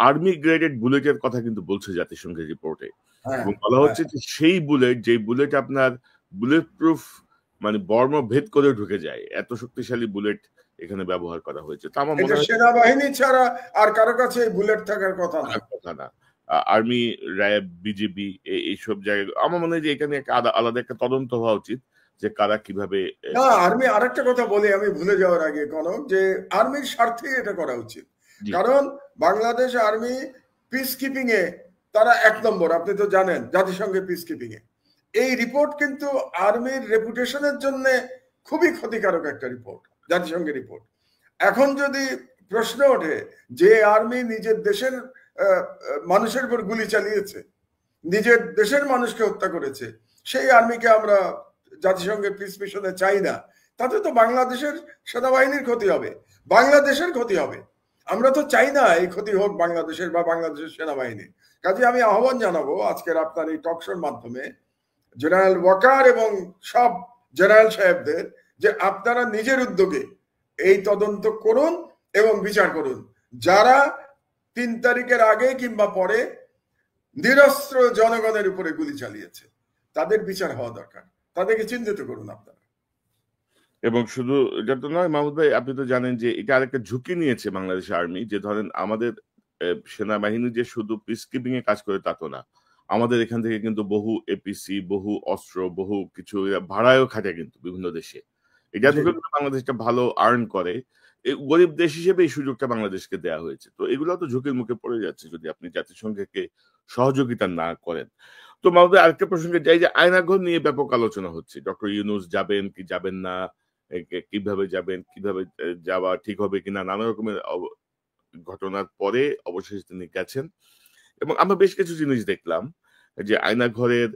আর্মি গ্রেডেড বুলেটের কথা কিন্তু বলছে জাতিসংঘের রিপোর্টে, এবং বলা হচ্ছে যে সেই বুলেট, যে বুলেট আপনার বুলেট প্রুফ, মানে বর্ম ভেদ করে ঢুকে যায়, এত শক্তিশালী বুলেট এখানে ব্যবহার করা হয়েছে। তো আমার মনে হয় সেনাবাহিনী ছাড়া আর কারো কাছে বুলেট থাকার কথা না। আর্মি, র্যাব, বিজিবি এইসব জায়গায় আমার মনে হয় যে এখানে আলাদা একটা তদন্ত হওয়া উচিত যে কারা কিভাবে। আর্মি আরেকটা কথা বলি আমি ভুলে যাওয়ার আগে, কনক, যে আর্মির স্বার্থে এটা করা উচিত। কারণ বাংলাদেশ আর্মি পিস কিপিং এ তারা 1 নম্বর, আপনি তো জানেন, জাতিসংঘের পিস কিপিং এ। এই রিপোর্ট কিন্তু আর্মির রেপুটেশনের জন্য খুবই ক্ষতিকারক একটা রিপোর্ট, জাতিসংঘের রিপোর্ট। এখন যদি প্রশ্ন ওঠে যে আর্মি নিজের দেশের মানুষের উপর গুলি চালিয়েছে, নিজের দেশের মানুষকে হত্যা করেছে, সেই আর্মিকে আমরা জাতিসংঘের পিস মিশনে চাই না, তাতে তো বাংলাদেশের সেনাবাহিনীর ক্ষতি হবে, বাংলাদেশের ক্ষতি হবে। আমরা তো চাই না এই ক্ষতি হোক বাংলাদেশের বা বাংলাদেশের সেনাবাহিনীর। কাজে আমি আহ্বান জানাবো আজকের আপনার এই টকশোর মাধ্যমে জেনারেল ওয়াকার এবং সব জেনারেল সাহেবদের যে আপনারা নিজের উদ্যোগে এই তদন্ত করুন এবং বিচার করুন। যারা 3 তারিখের আগে কিংবা পরে নিরস্ত্র জনগণের উপরে গুলি চালিয়েছে তাদের বিচার হওয়া দরকার, তাদেরকে চিহ্নিত করুন আপনারা। এবং শুধু এটা তো নয় মাহমুদ ভাই, আপনি তো জানেন যে এটা আরেকটা ঝুঁকি নিয়েছে বাংলাদেশ আর্মি, যে ধরেন আমাদের সেনাবাহিনী যে শুধু পিস কিপিং এ কাজ করে তা তো না, আমাদের এখান থেকে কিন্তু বহু এপিসি, বহু অস্ত্র, বহু কিছু ভাড়ায়ও খাটে কিন্তু বিভিন্ন দেশে। এটা থেকে বাংলাদেশটা ভালো আর্ন করে, গরিব দেশ হিসেবে এই সুযোগটা বাংলাদেশকে দেওয়া হয়েছে। তো এগুলো তো ঝুঁকির মুখে পড়ে যাচ্ছে যদি আপনি জাতিসংঘকে সহযোগিতা না করেন। তো মাহমুদ ভাই আরেকটা প্রসঙ্গে যাই, যে আয়নাঘর নিয়ে ব্যাপক আলোচনা হচ্ছে, ডক্টর ইউনূস যাবেন কি যাবেন না, কিভাবে যাবেন, কিভাবে যাওয়া ঠিক হবে কিনা, নানা রকমের ঘটনার পরে অবশেষে তিনি গেছেন। এবং আমরা বেশ কিছু জিনিস দেখলাম যে আয়নাঘরের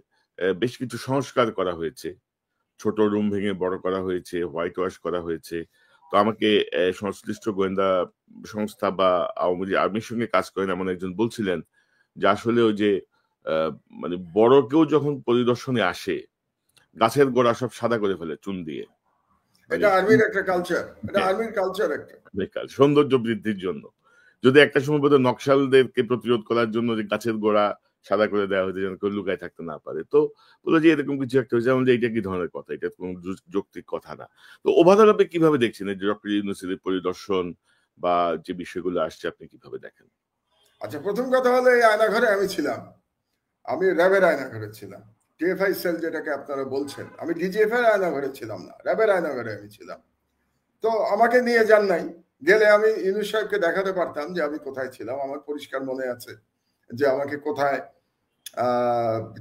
বেশ কিছু সংস্কার করা হয়েছে, ছোট রুম ভেঙে বড় করা হয়েছে, হোয়াইট ওয়াশ করা হয়েছে। তো আমাকে সংশ্লিষ্ট গোয়েন্দা সংস্থা বা আর্মির সঙ্গে কাজ করেন এমন একজন বলছিলেন যে আসলে ওই যে মানে বড় কেউ যখন পরিদর্শনে আসে গাছের গোড়া সব সাদা করে ফেলে চুন দিয়ে। এটা আর্মির একটা কালচার, এটা আর্মির কালচার একটা সৌন্দর্য বৃদ্ধির জন্য। যদি একটা সময় বোধ নকশালদেরকে প্রতিরোধ করার জন্য যে গাছের গোড়া সাদা করে দেওয়া হয়েছে যেন কেউ লুকায় থাকতে না পারে, তো বলে যে এরকম কিছু একটা হয়েছে, যেমন যে এটা কি ধরনের কথা, এটা কোন যৌক্তিক কথা না। তো ওভারঅল আপনি কিভাবে দেখছেন এই ডক্টর ইউনূসের পরিদর্শন বা যে বিষয়গুলো আসছে আপনি কিভাবে দেখেন? আচ্ছা, প্রথম কথা হলো এই আয়নাঘরে আমি ছিলাম, আমি র্যাবের আয়নাঘরে ছিলাম। টিএফআই সেল যেটাকে আপনারা বলছেন, আমি ডিজিএফ এর আয়নাঘরে ছিলাম না, র্যাবের আয়নাঘরে আমি ছিলাম। তো আমাকে নিয়ে যান নাই, গেলে আমি ইউনূস সাহেবকে দেখাতে পারতাম যে আমি কোথায় ছিলাম। আমার পরিষ্কার মনে আছে যে আমাকে কোথায়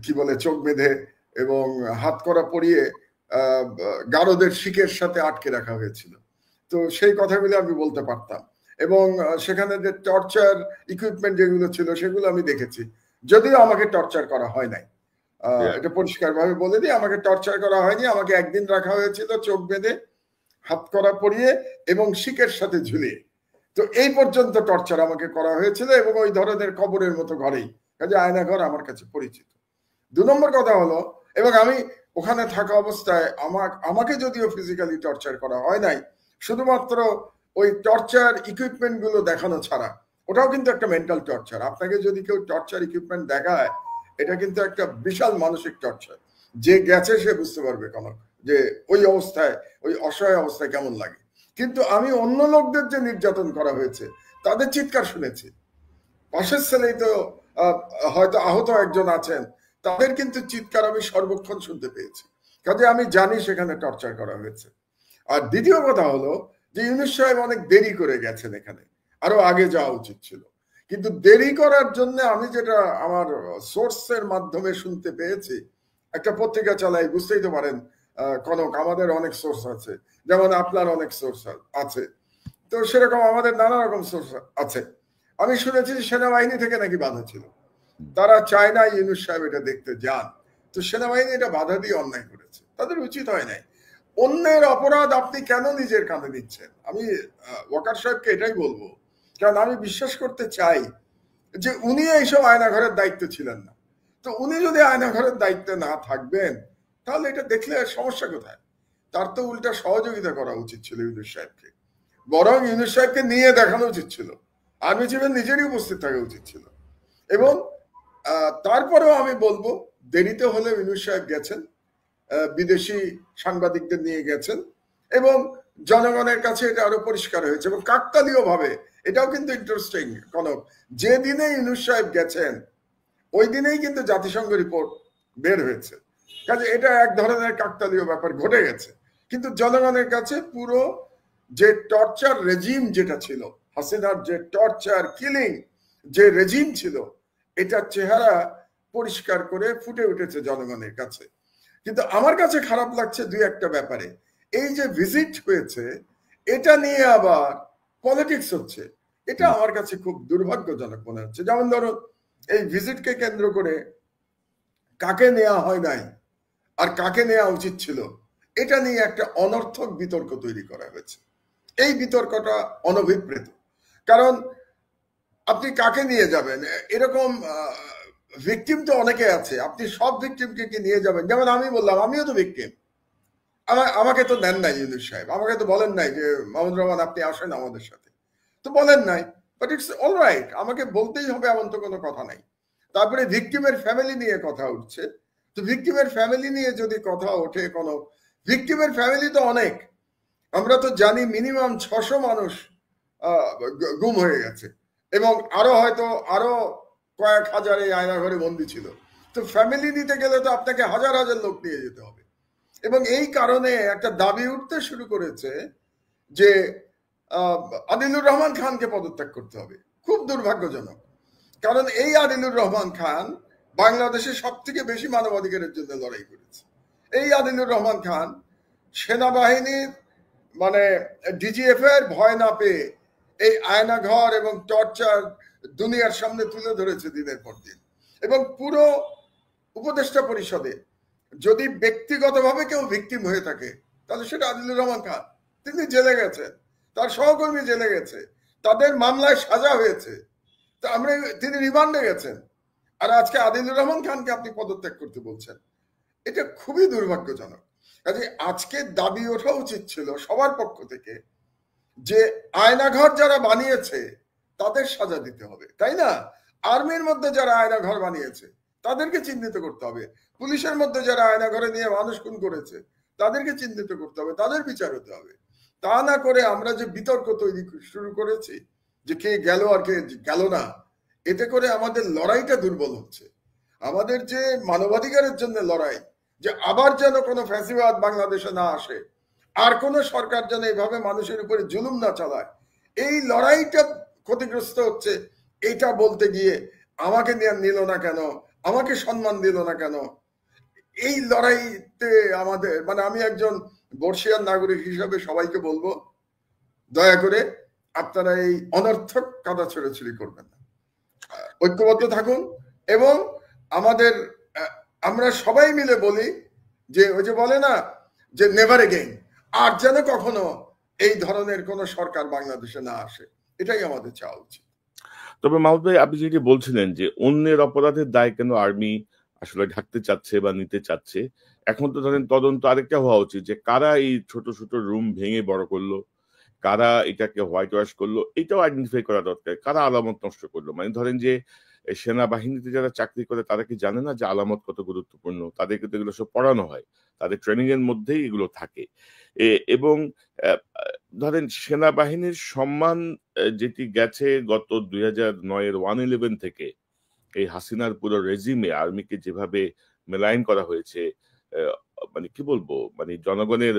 কি বলে চোখ বেঁধে এবং হাত করা পরিয়ে গারদের শিকের সাথে আটকে রাখা হয়েছিল। তো সেই কথাগুলো আমি বলতে পারতাম, এবং সেখানে যে টর্চার ইকুইপমেন্ট যেগুলো ছিল সেগুলো আমি দেখেছি, যদিও আমাকে টর্চার করা হয় নাই। এটা পরিষ্কার ভাবে বলে দিই, আমাকে টর্চার করা হয়নি। আমাকে একদিন রাখা হয়েছিল চোখ বেঁধে, হাত করা পরিয়ে এবং শিকের সাথে ঝুলিয়ে। তো এই পর্যন্ত টর্চার আমাকে করা হয়েছিল, এবং ওই ধরনের কবরের মতো ঘরেই, কাজে আয়নাঘর আমার কাছে পরিচিত। 2 নম্বর কথা হলো, এবং আমি ওখানে থাকা অবস্থায় আমাকে যদিও ফিজিক্যালি টর্চার করা হয় নাই, শুধুমাত্র ওই টর্চার ইকুইপমেন্ট গুলো দেখানো ছাড়া, ওটাও কিন্তু একটা মেন্টাল টর্চার। আপনাকে যদি কেউ টর্চার ইকুইপমেন্ট দেখায়, এটা কিন্তু একটা বিশাল মানসিক টর্চার। যে গেছে সে বুঝতে পারবে কোনো যে ওই অবস্থায়, ওই অসহায় অবস্থায় কেমন লাগে। কিন্তু আমি অন্য লোকদের যে নির্যাতন করা হয়েছে তাদের চিৎকার শুনেছি। পাশের ছেলেই তো হয়তো আহত একজন আছেন, তাদের কিন্তু চিৎকার আমি সর্বক্ষণ শুনতে পেয়েছি। কাজে আমি জানি সেখানে টর্চার করা হয়েছে। আর দ্বিতীয় কথা হলো যে ইউনূস সাহেব অনেক দেরি করে গেছেন, এখানে আরো আগে যাওয়া উচিত ছিল। কিন্তু দেরি করার জন্য আমি যেটা আমার সোর্সের মাধ্যমে শুনতে পেয়েছি, একটা পত্রিকা চালাই, বুঝতেই তো পারেন কনক, আমাদের অনেক সোর্স আছে, যেমন আপনার অনেক সোর্স আছে, তো সেরকম আমাদের নানা রকম সোর্স আছে। আমি শুনেছি সেনাবাহিনী থেকে নাকি বাধা ছিল, তারা চায় না ইউনূস সাহেব এটা দেখতে যান। তো সেনাবাহিনী এটা বাধা দিয়ে অন্যায় করেছে, তাদের উচিত হয় নাই। অন্যের অপরাধ আপনি কেন নিজের কাঁধে নিচ্ছেন? আমি ওয়াকার সাহেবকে এটাই বলবো, কারণ আমি বিশ্বাস করতে চাই যে উনি এইসব আয়নাঘরের দায়িত্ব ছিলেন না। তো উনি যদি আয়নাঘরের দায়িত্বে না থাকবেন, তাহলে এটা দেখলে সমস্যা কোথায়? তার তো উল্টা সহযোগিতা করা উচিত ছিল ইউনূস সাহেবকে, বরং ইউনূস সাহেবকে নিয়ে দেখানো উচিত ছিল, আর্মি চিফের নিজেরই উপস্থিত থাকা উচিত ছিল। এবং তারপরেও আমি বলবো, দেরিতে হলেও ইউনূস সাহেব গেছেন, বিদেশি সাংবাদিকদের নিয়ে গেছেন, এবং জনগণের কাছে এটা আরো পরিষ্কার হয়েছে। এবং কাকতালীয় ভাবে, এটাও কিন্তু ইন্টারেস্টিং কনক, যে দিনে ইউনূস সাহেব গেছেন ওই দিনেই কিন্তু জাতিসংঘ রিপোর্ট বের হয়েছে। কাজে এটা এক ধরনের কাকতালীয় ব্যাপার ঘটে গেছে। কিন্তু জনগণের কাছে পুরো যে টর্চার রেজিম যেটা ছিল, হাসিনার যে টর্চার কিলিং যে রেজিম ছিল, এটার চেহারা পরিষ্কার করে ফুটে উঠেছে জনগণের কাছে। কিন্তু আমার কাছে খারাপ লাগছে দুই একটা ব্যাপারে। এই যে ভিজিট হয়েছে, এটা নিয়ে আবার পলিটিক্স হচ্ছে, এটা আমার কাছে খুব দুর্ভাগ্যজনক মনে হচ্ছে। যেমন ধরুন, এই ভিজিটকে কেন্দ্র করে কাকে নেওয়া হয় নাই আর কাকে নেওয়া উচিত ছিল, এটা নিয়ে একটা অনর্থক বিতর্ক তৈরি করা হয়েছে। এই বিতর্কটা অনভিপ্রেত। কারণ আপনি কাকে নিয়ে যাবেন, এরকম ভিকটিম তো অনেকে আছে, আপনি সব ভিকটিমকে কি নিয়ে যাবেন? যেমন আমি বললাম, আমিও তো ভিকটিম, আমাকে তো নেন নাই ইউনূস সাহেব, আমাকে তো বলেন নাই যে মাহমুদুর রহমান আপনি আসেন আমাদের সাথে, তো বলেন নাই, বাট ইটস অল রাইট, আমাকে বলতেই হবে এমন তো কোনো কথা নাই। তারপরে ভিকটিমের ফ্যামিলি নিয়ে কথা উঠছে, তো ভিকটিমের ফ্যামিলি নিয়ে যদি কথা ওঠে, কোনো ভিকটিমের ফ্যামিলি তো অনেক, আমরা তো জানি মিনিমাম 600 মানুষ গুম হয়ে গেছে, এবং আরো হয়তো আরো কয়েক হাজার এই আয়নাঘরে বন্দী ছিল। তো ফ্যামিলি নিতে গেলে তো আপনাকে হাজার হাজার লোক নিয়ে যেতে হবে, এবং এই কারণে একটা দাবি উঠতে শুরু করেছে যে আদিলুর রহমান খানকে পদত্যাগ করতে হবে। খুব দুর্ভাগ্যজনক, কারণ এই আদিলুর রহমান খান বাংলাদেশে সব থেকে বেশি মানবাধিকারের জন্য লড়াই করেছে। এই আদিলুর রহমান খান সেনাবাহিনীর মানে ডিজিএফ এর ভয় না পেয়ে এই আয়নাঘর এবং টর্চার দুনিয়ার সামনে তুলে ধরেছে দিনের পর দিন। এবং পুরো উপদেষ্টা পরিষদে যদি ব্যক্তিগতভাবে কেউ ভিকটিম হয়ে থাকে, তাহলে সেটা আদিলুর রহমান খান। তিনি জেলে গেছেন, তার সহকর্মী জেলে গেছে, তাদের মামলায় সাজা হয়েছে, তো আমরা তিনি রিমান্ডে গেছেন, আর আজকে আদিলুর রহমান খানকে আপনি পদত্যাগ করতে বলছেন, এটা খুবই দুর্ভাগ্যজনক। কাজে আজকে দাবি ওঠা উচিত ছিল সবার পক্ষ থেকে যে আয়নাঘর যারা বানিয়েছে তাদের সাজা দিতে হবে, তাই না? আর্মির মধ্যে যারা আয়নাঘর বানিয়েছে তাদেরকে চিহ্নিত করতে হবে, পুলিশের মধ্যে যারা আয়নাঘরে নিয়ে মানুষ খুন করেছে তাদেরকে চিহ্নিত করতে হবে, তাদের বিচার হতে হবে। তা না করে আমরা যে বিতর্ক তৈরি শুরু করেছি যে কে গেল আর কে গেল না, এতে করে আমাদের লড়াইটা দুর্বল হচ্ছে। আমাদের যে মানবাধিকারের জন্য লড়াই, যে আবার যেন কোনো ফ্যাসিবাদ বাংলাদেশে না আসে, আর কোন সরকার যেন এইভাবে মানুষের উপরে জুলুম না চালায়, এই লড়াইটা ক্ষতিগ্রস্ত হচ্ছে। এটা বলতে গিয়ে আমাকে নিল না কেন, আমাকে সম্মান দিল না কেন, এই লড়াইতে আমাদের মানে আমি একজন বর্ষিয়ান নাগরিক হিসাবে সবাইকে বলবো, দয়া করে আপনারা এই অনর্থক কাদা ছেড়াছড়ি করবেন না, ঐক্যবদ্ধ থাকুন। এবং আমাদের আমরা সবাই মিলে বলি যে ওই যে বলে না যে নেভার এগেইন, আর যেন কখনো এই ধরনের কোন সরকার বাংলাদেশে না আসে, এটাই আমাদের চাওয়া উচিত। তবে মাহমুদ ভাই, আপনি যেটি বলছিলেন যে অন্যের অপরাধের দায় কেন আর্মি আসলে ঢাকতে চাচ্ছে বা নিতে চাচ্ছে, এখন তো ধরেন তদন্ত আরেকটা হওয়া উচিত যে কারা এই ছোট ছোট রুম ভেঙে বড় করলো, কারা এটাকে হোয়াইট ওয়াশ করলো, এটাও আইডেন্টিফাই করা দরকার। কারা আলামত নষ্ট করলো, মানে ধরেন যে সেনাবাহিনীতে যারা চাকরি করে তারা কি জানে না যে আলামত কত গুরুত্বপূর্ণ? তাদেরকে তো এগুলো সব পড়ানো হয়, তাদের ট্রেনিং এর মধ্যেই এগুলো থাকে। এবং ধরেন সেনাবাহিনীর সম্মান যেটি গেছে গত 2009-এর 1/11 থেকে, এই হাসিনার পুরো রেজিমে আর্মিকে যেভাবে মেলাইন করা হয়েছে, মানে কি বলবো, মানে জনগণের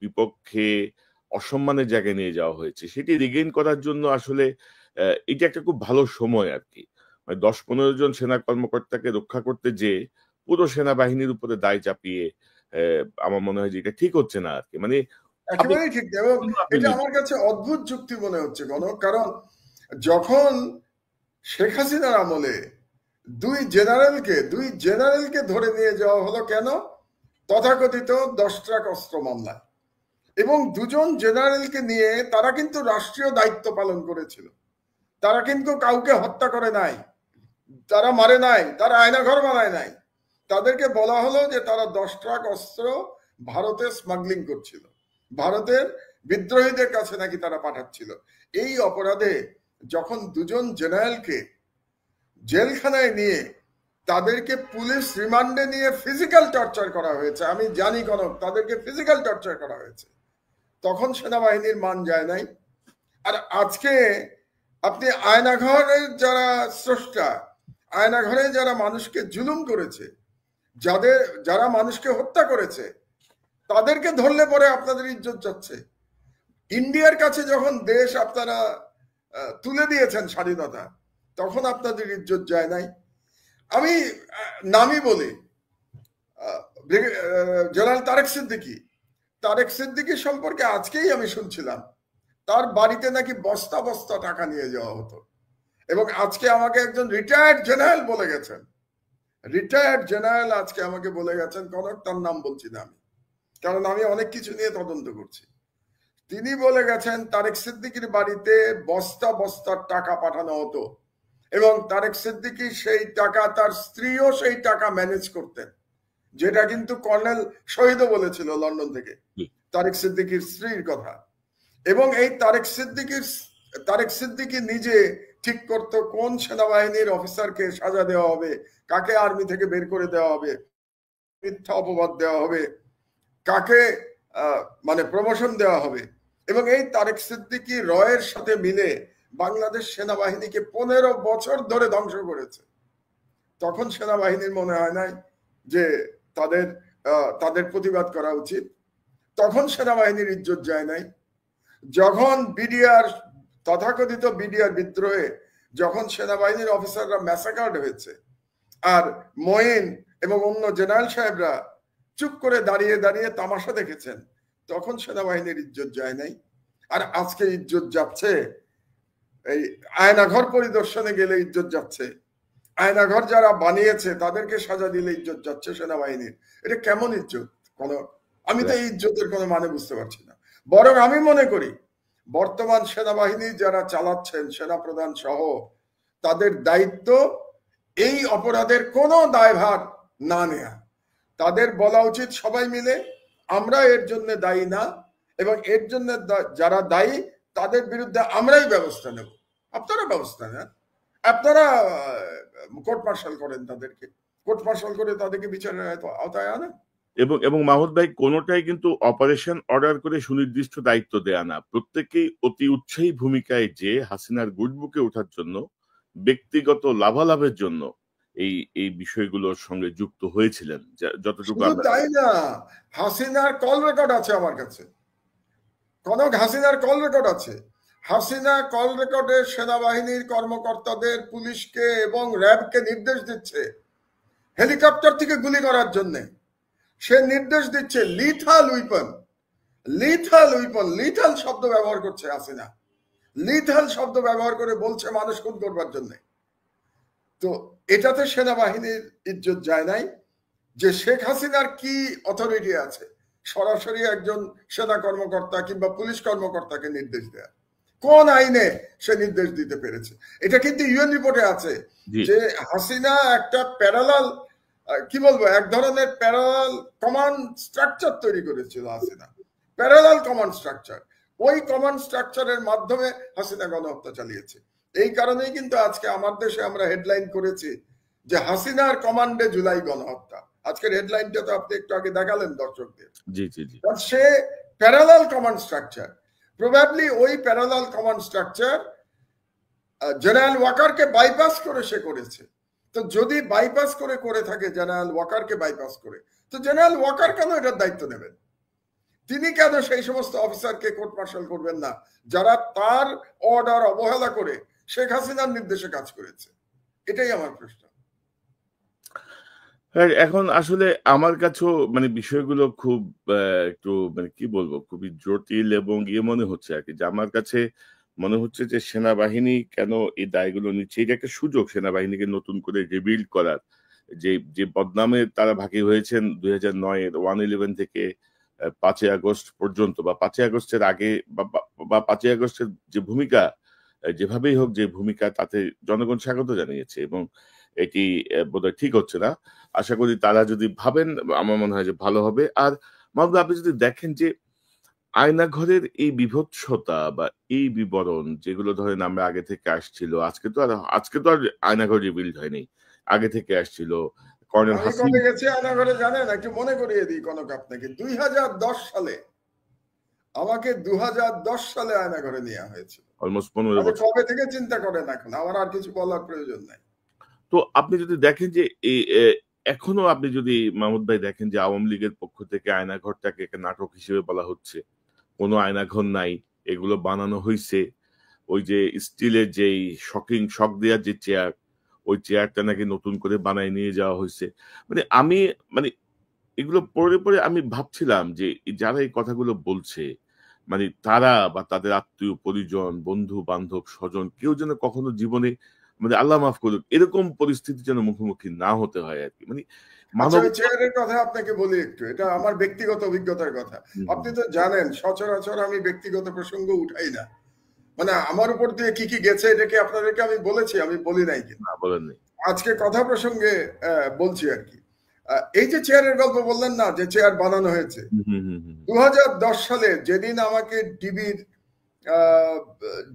বিপক্ষে অসম্মানের জায়গায় নিয়ে যাওয়া হয়েছে, সেটি রিগেইন করার জন্য আসলে এটা একটা খুব ভালো সময় আর কি। মানে 10-15 জন সেনা কর্মকর্তাকে রক্ষা করতে যে পুরো সেনাবাহিনীর উপরে দায় চাপিয়ে আমার মনে হয় যে এটা ঠিক হচ্ছে না আর কি। মানে একেবারেই ঠিক। এবং এটা আমার কাছে অদ্ভুত যুক্তি মনে হচ্ছে গণক, কারণ যখন শেখ হাসিনার আমলে দুই জেনারেলকে ধরে নিয়ে যাওয়া হলো কেন? তথাকথিত 10 ট্রাক অস্ত্র মামলায়, এবং দুজন জেনারেলকে নিয়ে তারা কিন্তু রাষ্ট্রীয় দায়িত্ব পালন করেছিল, তারা কিন্তু কাউকে হত্যা করে নাই, তারা মারে নাই, তারা আয়নাঘর বানায় নাই, তাদেরকে বলা হলো যে তারা 10 ট্রাক অস্ত্র ভারতে স্মাগলিং করছিল, ভারতের বিদ্রোহীদের কাছে নাকি তারা পাঠাচ্ছিল। এই অপরাধে যখন দুজন জেনারেলকে জেলখানায় নিয়ে তাদেরকে পুলিশ রিমান্ডে নিয়ে ফিজিক্যাল টর্চার করা হয়েছে, আমি জানি কনক, তাদেরকে ফিজিক্যাল টর্চার করা হয়েছে, তখন সেনাবাহিনীর মান যায় নাই। আর আজকে আপনি আয়নাঘরের যারা স্রষ্টা, আয়নাঘরে যারা মানুষকে জুলুম করেছে, যারা মানুষকে হত্যা করেছে, তাদেরকে ধরলে পরে আপনাদের ইজ্জত যাচ্ছে। ইন্ডিয়ার কাছে যখন দেশ আপনারা তুলে দিয়েছেন স্বাধীনতা, তখন আপনাদের ইজ্জত যায় নাই। আমি নামই বলি, জেনারেল তারেক সিদ্দিকী সম্পর্কে আজকেই আমি শুনছিলাম তার বাড়িতে নাকি বস্তা বস্তা টাকা নিয়ে যাওয়া হতো, এবং আজকে আমাকে একজন রিটায়ার্ড জেনারেল বলে গেছেন, আজকে আমাকে বলে গেছেন, কনক তার নাম বলছি না আমি, কারণ আমি অনেক কিছু নিয়ে তদন্ত করছি। তিনি বলে গেছেন তারেক সিদ্দিকীর বাড়িতে বস্তা বস্তার টাকা পাঠানো হতো, এবং তারেক সিদ্দিকী সেই টাকা, তার স্ত্রীও সেই টাকা ম্যানেজ করতেন, যেটা কিন্তু কর্নেল শহীদও বলেছিল লন্ডন থেকে, তারেক সিদ্দিকীর স্ত্রীর কথা। এবং এই তারেক সিদ্দিকী নিজে ঠিক করতো কোন সেনাবাহিনীর অফিসারকে সাজা দেওয়া হবে, কাকে আর্মি থেকে বের করে দেওয়া হবে, মিথ্যা অপবাদ দেওয়া হবে, কাকে মানে প্রমোশন দেওয়া হবে। এবং এই তারেক সিদ্দিকী রয়ের সাথে মিলে বাংলাদেশ সেনাবাহিনীকে 15 বছর ধরে ধ্বংস করেছে। তখন সেনাবাহিনীর মনে হয় নাই যে তাদের প্রতিবাদ করা উচিত, তখন সেনাবাহিনীর ইজ্জত যায় নাই। যখন তথাকথিত বিডিআর বিদ্রোহে যখন সেনাবাহিনীর অফিসাররা ম্যাসাকার্ড হয়েছে, আর মঈন এবং অন্য জেনারেল সাহেবরা চুপ করে দাঁড়িয়ে দাঁড়িয়ে তামাশা দেখেছেন, তখন সেনাবাহিনীর ইজ্জত যায় নাই। আর আজকে ইজ্জত যাচ্ছে, এই আয়নাঘর পরিদর্শনে গেলে ইজ্জত যাচ্ছে, আয়নাঘর যারা বানিয়েছে তাদেরকে সাজা দিলে ইজ্জত যাচ্ছে সেনাবাহিনীর। এটা কেমন ইজ্জত? আমি তো এই ইজ্জতের কোনো মানে বুঝতে পারছি না। বরং আমি মনে করি বর্তমান সেনাবাহিনী যারা চালাচ্ছেন, সেনাপ্রধান সহ, তাদের দায়িত্ব এই অপরাধের কোনো দায়ভার না নেয়া। তাদের বলা উচিত সবাই মিলে আমরা এর জন্য দায়ী না, এবং এর জন্য যারা দায়ী তাদের বিরুদ্ধে আমরাই ব্যবস্থা নেব। আপনারা ব্যবস্থা নেন, আপনারা কোর্ট মার্শাল করেন, তাদেরকে কোর্ট মার্শাল করে তাদেরকে বিচারের আওতায় আনেন। এবং মাহমুদ ভাই, কোনোটাই কিন্তু অপারেশন অর্ডার করে সুনির্দিষ্ট দায়িত্ব দেয়া না। প্রত্যেকেই অতি উৎসাহী ভূমিকায় যে হাসিনার গুডবুকে ওঠার জন্য, ব্যক্তিগত লাভালাভের জন্য এই বিষয়গুলোর সঙ্গে যুক্ত হয়েছিলেন। যতটুকু তাই না, হাসিনার কল রেকর্ড আছে আমার কাছে, কনক হাসিনার কল রেকর্ড আছে। হাসিনা কল রেকর্ডে সেনাবাহিনীর কর্মকর্তাদের, পুলিশকে এবং র্যাবকে নির্দেশ দিচ্ছে হেলিকপ্টার থেকে গুলি করার জন্য। সে নির্দেশ দিচ্ছে লিথাল উইপন, লিথাল শব্দ ব্যবহার করছে হাসিনা, লিথাল শব্দ ব্যবহার করে বলছে মানুষ খুন করবার জন্য। তো এটাতে সেনাবাহিনীর ইজ্জত যায় নাই। যে শেখ হাসিনার কি অথরিটি আছে সরাসরি একজন সেনা কর্মকর্তা কিংবা পুলিশ কর্মকর্তাকে নির্দেশ দেয়া? কোন আইনে সে নির্দেশ দিতে পেরেছে? এটা কিন্তু ইউএন রিপোর্টে আছে যে হাসিনা একটা প্যারালাল, কি বলবো, এক ধরনের প্যারালাল কমান্ড স্ট্রাকচার তৈরি করেছিল হাসিনা, প্যারালাল কমান্ড স্ট্রাকচার। ওই কমান্ড স্ট্রাকচারের মাধ্যমে হাসিনা গণহত্যা চালিয়েছে। এই কারণেই কিন্তু আজকে আমার দেশে আমরা হেডলাইন করেছি যে হাসিনার কমান্ডে জুলাই গণহত্যা। আজকের হেডলাইনটা তো আপনি একটু আগে দেখালেন দর্শকদের। সে প্যারালাল কমান্ড স্ট্রাকচার, প্রবাবলি ওই প্যারালাল কমান্ড স্ট্রাকচার জেনারেল ওয়াকারকে বাইপাস করে সে করেছে। তো যদি বাইপাস করে থাকে, জেনারেল ওয়াকারকে বাইপাস করে, তো জেনারেল ওয়াকার কেন এটার দায়িত্ব নেবেন? তিনি কেন সেই সমস্ত অফিসারকে কোর্ট মার্শাল করবেন না যারা তার অর্ডার অবহেলা করে শেখ হাসিনার নির্দেশে কাজ করেছে? এটাই আমার প্রশ্ন। এখন আসলে আমার কাছেও মানে বিষয়গুলো খুব একটু মানে কি বলবো, খুবই জটিল এবং মনে হচ্ছে আর কি। যে আমার কাছে মনে হচ্ছে যে সেনাবাহিনী কেন এই দায়গুলো নিচ্ছে। এটা একটা সুযোগ সেনাবাহিনীকে নতুন করে রিবিল্ড করার। যে বদনামে তারা ভাগী হয়েছেন 2009-এর 1/11 থেকে 5ই আগস্ট পর্যন্ত, বা 5ই আগস্টের আগে, বা 5ই আগস্টের যে ভূমিকা, যেভাবেই হোক যে ভূমিকা, তাতে জনগণ স্বাগত জানিয়েছে এবং এটি বোধহয় ঠিক হচ্ছে না। আশা করি তারা যদি ভাবেন, আমার মনে হয় যে ভালো হবে। আর মাহমুদ, আপনি যদি দেখেন যে আয়নাঘরের এই বিভৎসতা বা এই বিবরণ যেগুলো ধরেন আমরা আগে থেকে আসছিল, আজকে তো আর আয়নাঘর রিবিল্ড হয়নি, আগে থেকে আসছিল। কর্নেল হাসিন গেছে আয়নাঘরে, জানেন, একটু মনে করিয়ে দিই কনক আপনাকে, 2010 সালে আমাকে 2010 সালে আয়নাঘরে নেওয়া হয়েছিল। অলমোস্ট 15 বছর। কবে থেকে চিন্তা করেন, এখন আমার আর কিছু বলার প্রয়োজন নাই। তো আপনি যদি দেখেন যে এখনো আপনি যদি মাহমুদ ভাই দেখেন যে আওয়ামী লীগের পক্ষ থেকে আয়নাঘরটাকে একটা নাটক হিসেবে বলা হচ্ছে। কোনো আয়নাঘর নাই, এগুলো বানানো হয়েছে। ওই যে স্টিলের যেই শক দেওয়ার যে চেয়ার, ওই চেয়ারটা নাকি নতুন করে বানায় নিয়ে যাওয়া হয়েছে। মানে এগুলো পড়ে পড়ে আমি ভাবছিলাম যে যারা এই কথাগুলো বলছে মানে তারা বা তাদের আত্মীয় পরিজন বন্ধু বান্ধব স্বজন কেউ যেন কখনো জীবনে মানে আল্লাহ মাফ করুক এরকম পরিস্থিতি যেন মুখোমুখি না হতে হয় আর কি মানে আচ্ছা, মানব আমি চেয়ারের কথা আপনাকে বলি একটু, এটা আমার ব্যক্তিগত অভিজ্ঞতার কথা। আপনি তো জানেন সচরাচর আমি ব্যক্তিগত প্রসঙ্গ উঠাই না, মানে আমার উপর দিয়ে কি কি গেছে এটাকে আপনাদেরকে আমি বলেছি, আমি বলি নাই কিন্তু না বলেন নেই। আজকে কথা প্রসঙ্গে বলছি আর কি। এই যে চেয়ারের গল্প বললেন না, যে চেয়ার বানানো হয়েছে 2010 সালে, যেদিন আমাকে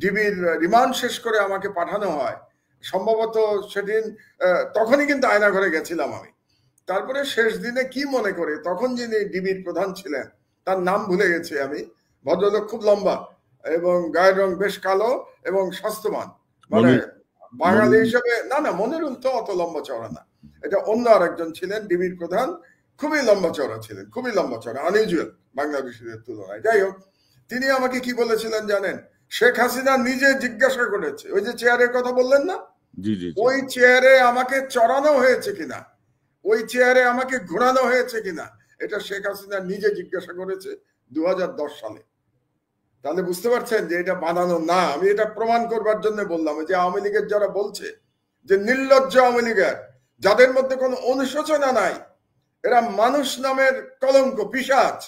ডিবির রিমান্ড শেষ করে আমাকে পাঠানো হয়, সম্ভবত সেদিন তখনই কিন্তু আয়নাঘরে গেছিলাম আমি। তারপরে শেষ দিনে কি মনে করে তখন যিনি ডিবির প্রধান ছিলেন, তার নাম ভুলে গেছি আমি, ভদ্রলোক খুব লম্বা এবং গায়ের রং বেশ কালো এবং স্বাস্থ্যবান, মানে বাঙালি হিসেবে, না না মনিরুল তো অত লম্বা চওড়া না, এটা অন্য আরেকজন ছিলেন ডিবির প্রধান, খুবই লম্বা চওড়া ছিলেন, খুবই লম্বা চওড়া, আনইউজুয়াল বাংলাদেশিদের তুলনায়। যাই হোক, তিনি আমাকে কি বলেছিলেন জানেন? শেখ হাসিনা নিজে জিজ্ঞাসা করেছে, ওই যে চেয়ারের কথা বললেন না, ওই চেয়ারে আমাকে চড়ানো হয়েছে কিনা, ওই চেয়ারে আমাকে ঘোরানো হয়েছে কিনা, এটা শেখ হাসিনা নিজে জিজ্ঞাসা করেছে 2010 সালে। তাহলে বুঝতে পারছেন যে এটা বানানো না। আমি এটা প্রমাণ করবার জন্য বললাম যে আওয়ামী লীগের যারা বলছে যে নির্লজ্জ আওয়ামী লীগের, যাদের মধ্যে কোনো অনুশোচনা নাই, এরা মানুষ নামের কলঙ্ক, পিশাচ,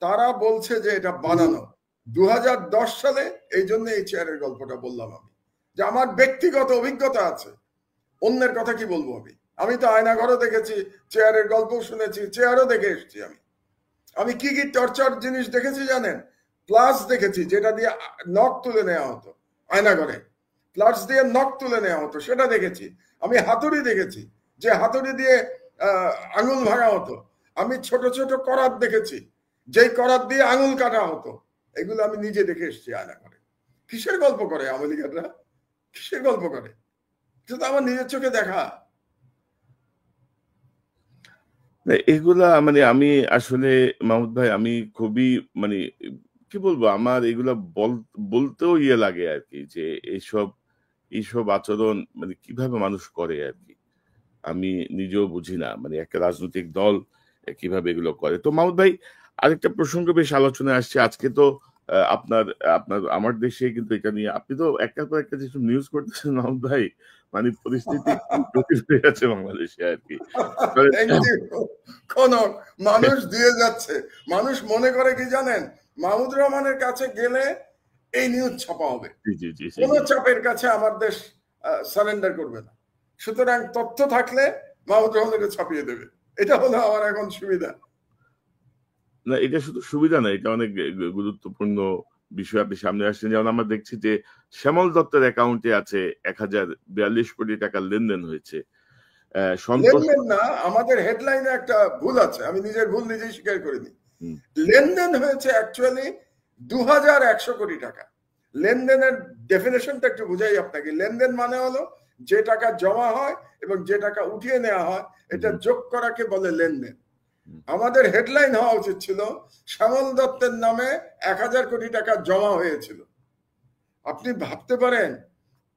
তারা বলছে যে এটা বানানো 2010 সালে। এই জন্য এই চেয়ারের গল্পটা বললাম আমি, যে আমার ব্যক্তিগত অভিজ্ঞতা আছে, অন্যের কথা কি বলবো আমি। আমি তো আয়নাঘরও দেখেছি, চেয়ারের গল্প শুনেছি, চেয়ারও দেখে এসেছি আমি। আমি কি কি টর্চার জিনিস দেখেছি জানেন? প্লাস দেখেছি, যেটা দিয়ে নখ তুলে নেওয়া হতো আয়নাঘরে, প্লাস দিয়ে নখ তুলে নেওয়া হতো, সেটা দেখেছি আমি। হাতুড়ি দেখেছি, যে হাতুড়ি দিয়ে আঙুল ভাঙা হতো। আমি ছোট ছোট করাত দেখেছি, যেই করাত দিয়ে আঙুল কাটা হতো। এগুলো আমি নিজে দেখে এসেছি আয়নাঘরে। কিসের গল্প করে আওয়ামী লীগেররা, কিসের গল্প করে? সেটা আমার নিজের চোখে দেখা। এগুলা মানে আমি আসলে মাহমুদ ভাই আমি খুবই মানে কি বলবো, আমার এগুলা বলতেও ইয়ে লাগে আর কি, যে এইসব আচরণ মানে কিভাবে মানুষ করে আর কি, আমি নিজেও বুঝি না, মানে একটা রাজনৈতিক দল কিভাবে এগুলো করে। তো মাহমুদ ভাই আরেকটা প্রসঙ্গ বেশ আলোচনায় আসছে আজকে, তো আপনার আপনার আমার দেশে কিন্তু এটা নিয়ে আপনি তো একটার পর একটা যেসব নিউজ করতেছেন মাহমুদ ভাই, মানে পরিস্থিতি জটিল হয়ে যাচ্ছে বাংলাদেশে আর কি। কোন মানুষ দিয়ে যাচ্ছে, মানুষ মনে করে কি জানেন, মাহমুদুর রহমানের কাছে গেলে এই নিউজ ছাপা হবে, কোন চাপের কাছে আমার দেশ সারেন্ডার করবে না। সুতরাং তথ্য থাকলে মাহমুদুর রহমানকে ছাপিয়ে দেবে, এটা হলো আমার এখন সুবিধা। না এটা শুধু সুবিধা না, এটা অনেক গুরুত্বপূর্ণ বিষয় আপনি সামনে আসছেন। যেমন আমরা দেখছি যে শ্যামল দত্তের অ্যাকাউন্টে আছে 1042 কোটি টাকার লেনদেন হয়েছে। লেনদেন না, আমাদের হেডলাইনে একটা ভুল আছে, আমি নিজের ভুল নিজেই স্বীকার করিনি। লেনদেন হয়েছে অ্যাকচুয়ালি 2100 কোটি টাকা। লেনদেনের ডেফিনেশনটা একটু বুঝাই আপনাকে। লেনদেন মানে হলো যে টাকা জমা হয় এবং যে টাকা উঠিয়ে নেওয়া হয়, এটা যোগ করাকে বলে লেনদেন। আমাদের হেডলাইন হওয়া উচিত ছিল শ্যামল দত্তের নামে 1000 কোটি টাকা জমা হয়েছিল। আপনি ভাবতে পারেন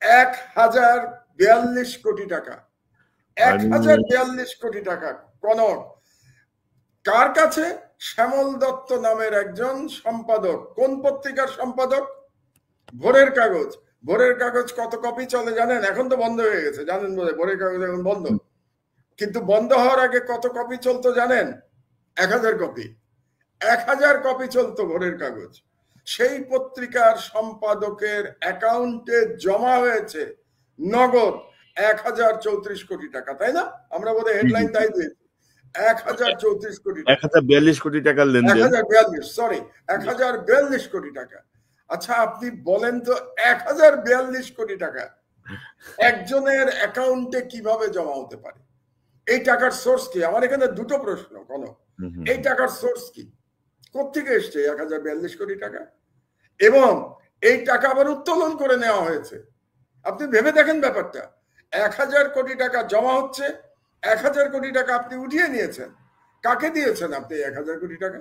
1042 কোটি টাকা, 1042 কোটি টাকা কনক কার কাছে? শ্যামল দত্ত নামের একজন সম্পাদক। কোন পত্রিকার সম্পাদক? ভোরের কাগজ। ভোরের কাগজ কত কপি চলে জানেন? এখন তো বন্ধ হয়ে গেছে, জানেন বলে ভোরের কাগজ এখন বন্ধ, কিন্তু বন্ধ হওয়ার আগে কত কপি চলতো জানেন? 1000 কপি। 1000 কপি চলতো ভোরের কাগজ। সেই পত্রিকার সম্পাদকের অ্যাকাউন্টে জমা হয়েছে নগদ 1034 কোটি টাকা, তাই না? আমরা বোধহয় হেডলাইন তাই দিয়েছি, 1034 কোটি টাকা, 1042 কোটি টাকার লেনদেন, 1042 কোটি টাকা। আচ্ছা আপনি বলেন তো, 1042 কোটি টাকা একজনের অ্যাকাউন্টে কিভাবে জমা হতে পারে? এই টাকার সোর্স কি? আমার এখানে দুটো প্রশ্ন। কোন এই টাকার সোর্স কি? কোত্থেকে এসছে 1042 কোটি টাকা? এবং এই টাকা আবার উত্তোলন করে নেওয়া হয়েছে। আপনি ভেবে দেখেন ব্যাপারটা, 1000 কোটি টাকা জমা হচ্ছে, 1000 কোটি টাকা আপনি উঠিয়ে নিয়েছেন। কাকে দিয়েছেন আপনি 1000 কোটি টাকা?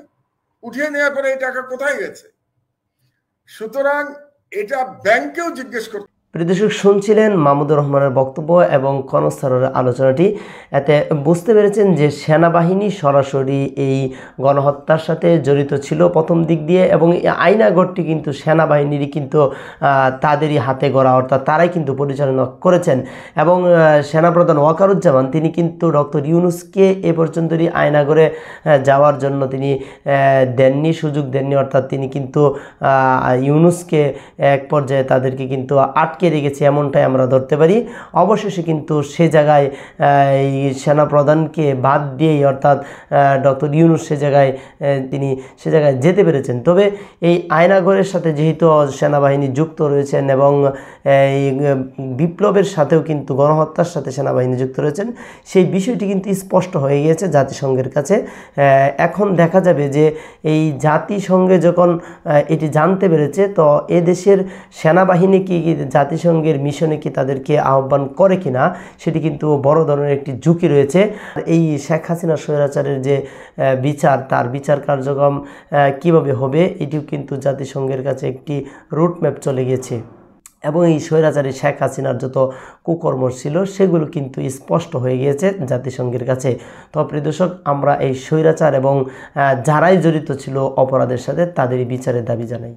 উঠিয়ে নেওয়ার পরে এই টাকা কোথায় গেছে? সুতরাং এটা ব্যাংকেও জিজ্ঞেস করতে প্রিয় দর্শক, শুনছিলেন মাহমুদুর রহমানের বক্তব্য এবং কনস্থারের আলোচনাটি। এতে বুঝতে পেরেছেন যে সেনাবাহিনী সরাসরি এই গণহত্যার সাথে জড়িত ছিল প্রথম দিক দিয়ে, এবং এই আয়নাঘরটি কিন্তু সেনাবাহিনীরই কিন্তু তাদেরই হাতে গড়া, অর্থাৎ তারাই কিন্তু পরিচালনা করেছেন। এবং সেনাপ্রধান ওয়াকারুজ্জামান তিনি কিন্তু ডক্টর ইউনূসকে এ পর্যন্তই আয়নাঘরে যাওয়ার জন্য তিনি দেননি, সুযোগ দেননি, অর্থাৎ তিনি কিন্তু ইউনূসকে এক পর্যায়ে তাদেরকে কিন্তু আটকে রেখেছে, এমনটাই আমরা ধরতে পারি। অবশেষে কিন্তু সে জায়গায় এই সেনাপ্রধানকে বাদ দিয়েই, অর্থাৎ ডক্টর ইউনূস তিনি সে জায়গায় যেতে পেরেছেন। তবে এই আয়নাঘরের সাথে যেহেতু সেনাবাহিনী যুক্ত রয়েছেন এবং এই বিপ্লবের সাথেও কিন্তু গণহত্যার সাথে সেনাবাহিনী যুক্ত রয়েছেন, সেই বিষয়টি কিন্তু স্পষ্ট হয়ে গিয়েছে জাতিসংঘের কাছে। এখন দেখা যাবে যে এই জাতিসংঘে যখন এটি জানতে পেরেছে, তো এদেশের সেনাবাহিনী কি জাতিসংঘের মিশনে কি তাদেরকে আহ্বান করে কিনা, সেটি কিন্তু বড় ধরনের একটি ঝুঁকি রয়েছে। এই শেখ হাসিনা স্বৈরাচারের যে বিচার, তার বিচার কার্যক্রম কিভাবে হবে, এটিও কিন্তু জাতিসংঘের কাছে একটি রুটম্যাপ চলে গেছে। এবং এই স্বৈরাচারী শেখ হাসিনার যত কুকর্ম ছিল সেগুলো কিন্তু স্পষ্ট হয়ে গিয়েছে জাতিসংঘের কাছে। তো প্রিয় দর্শক, আমরা এই স্বৈরাচার এবং যারাই জড়িত ছিল অপরাধের সাথে তাদেরই বিচারের দাবি জানাই।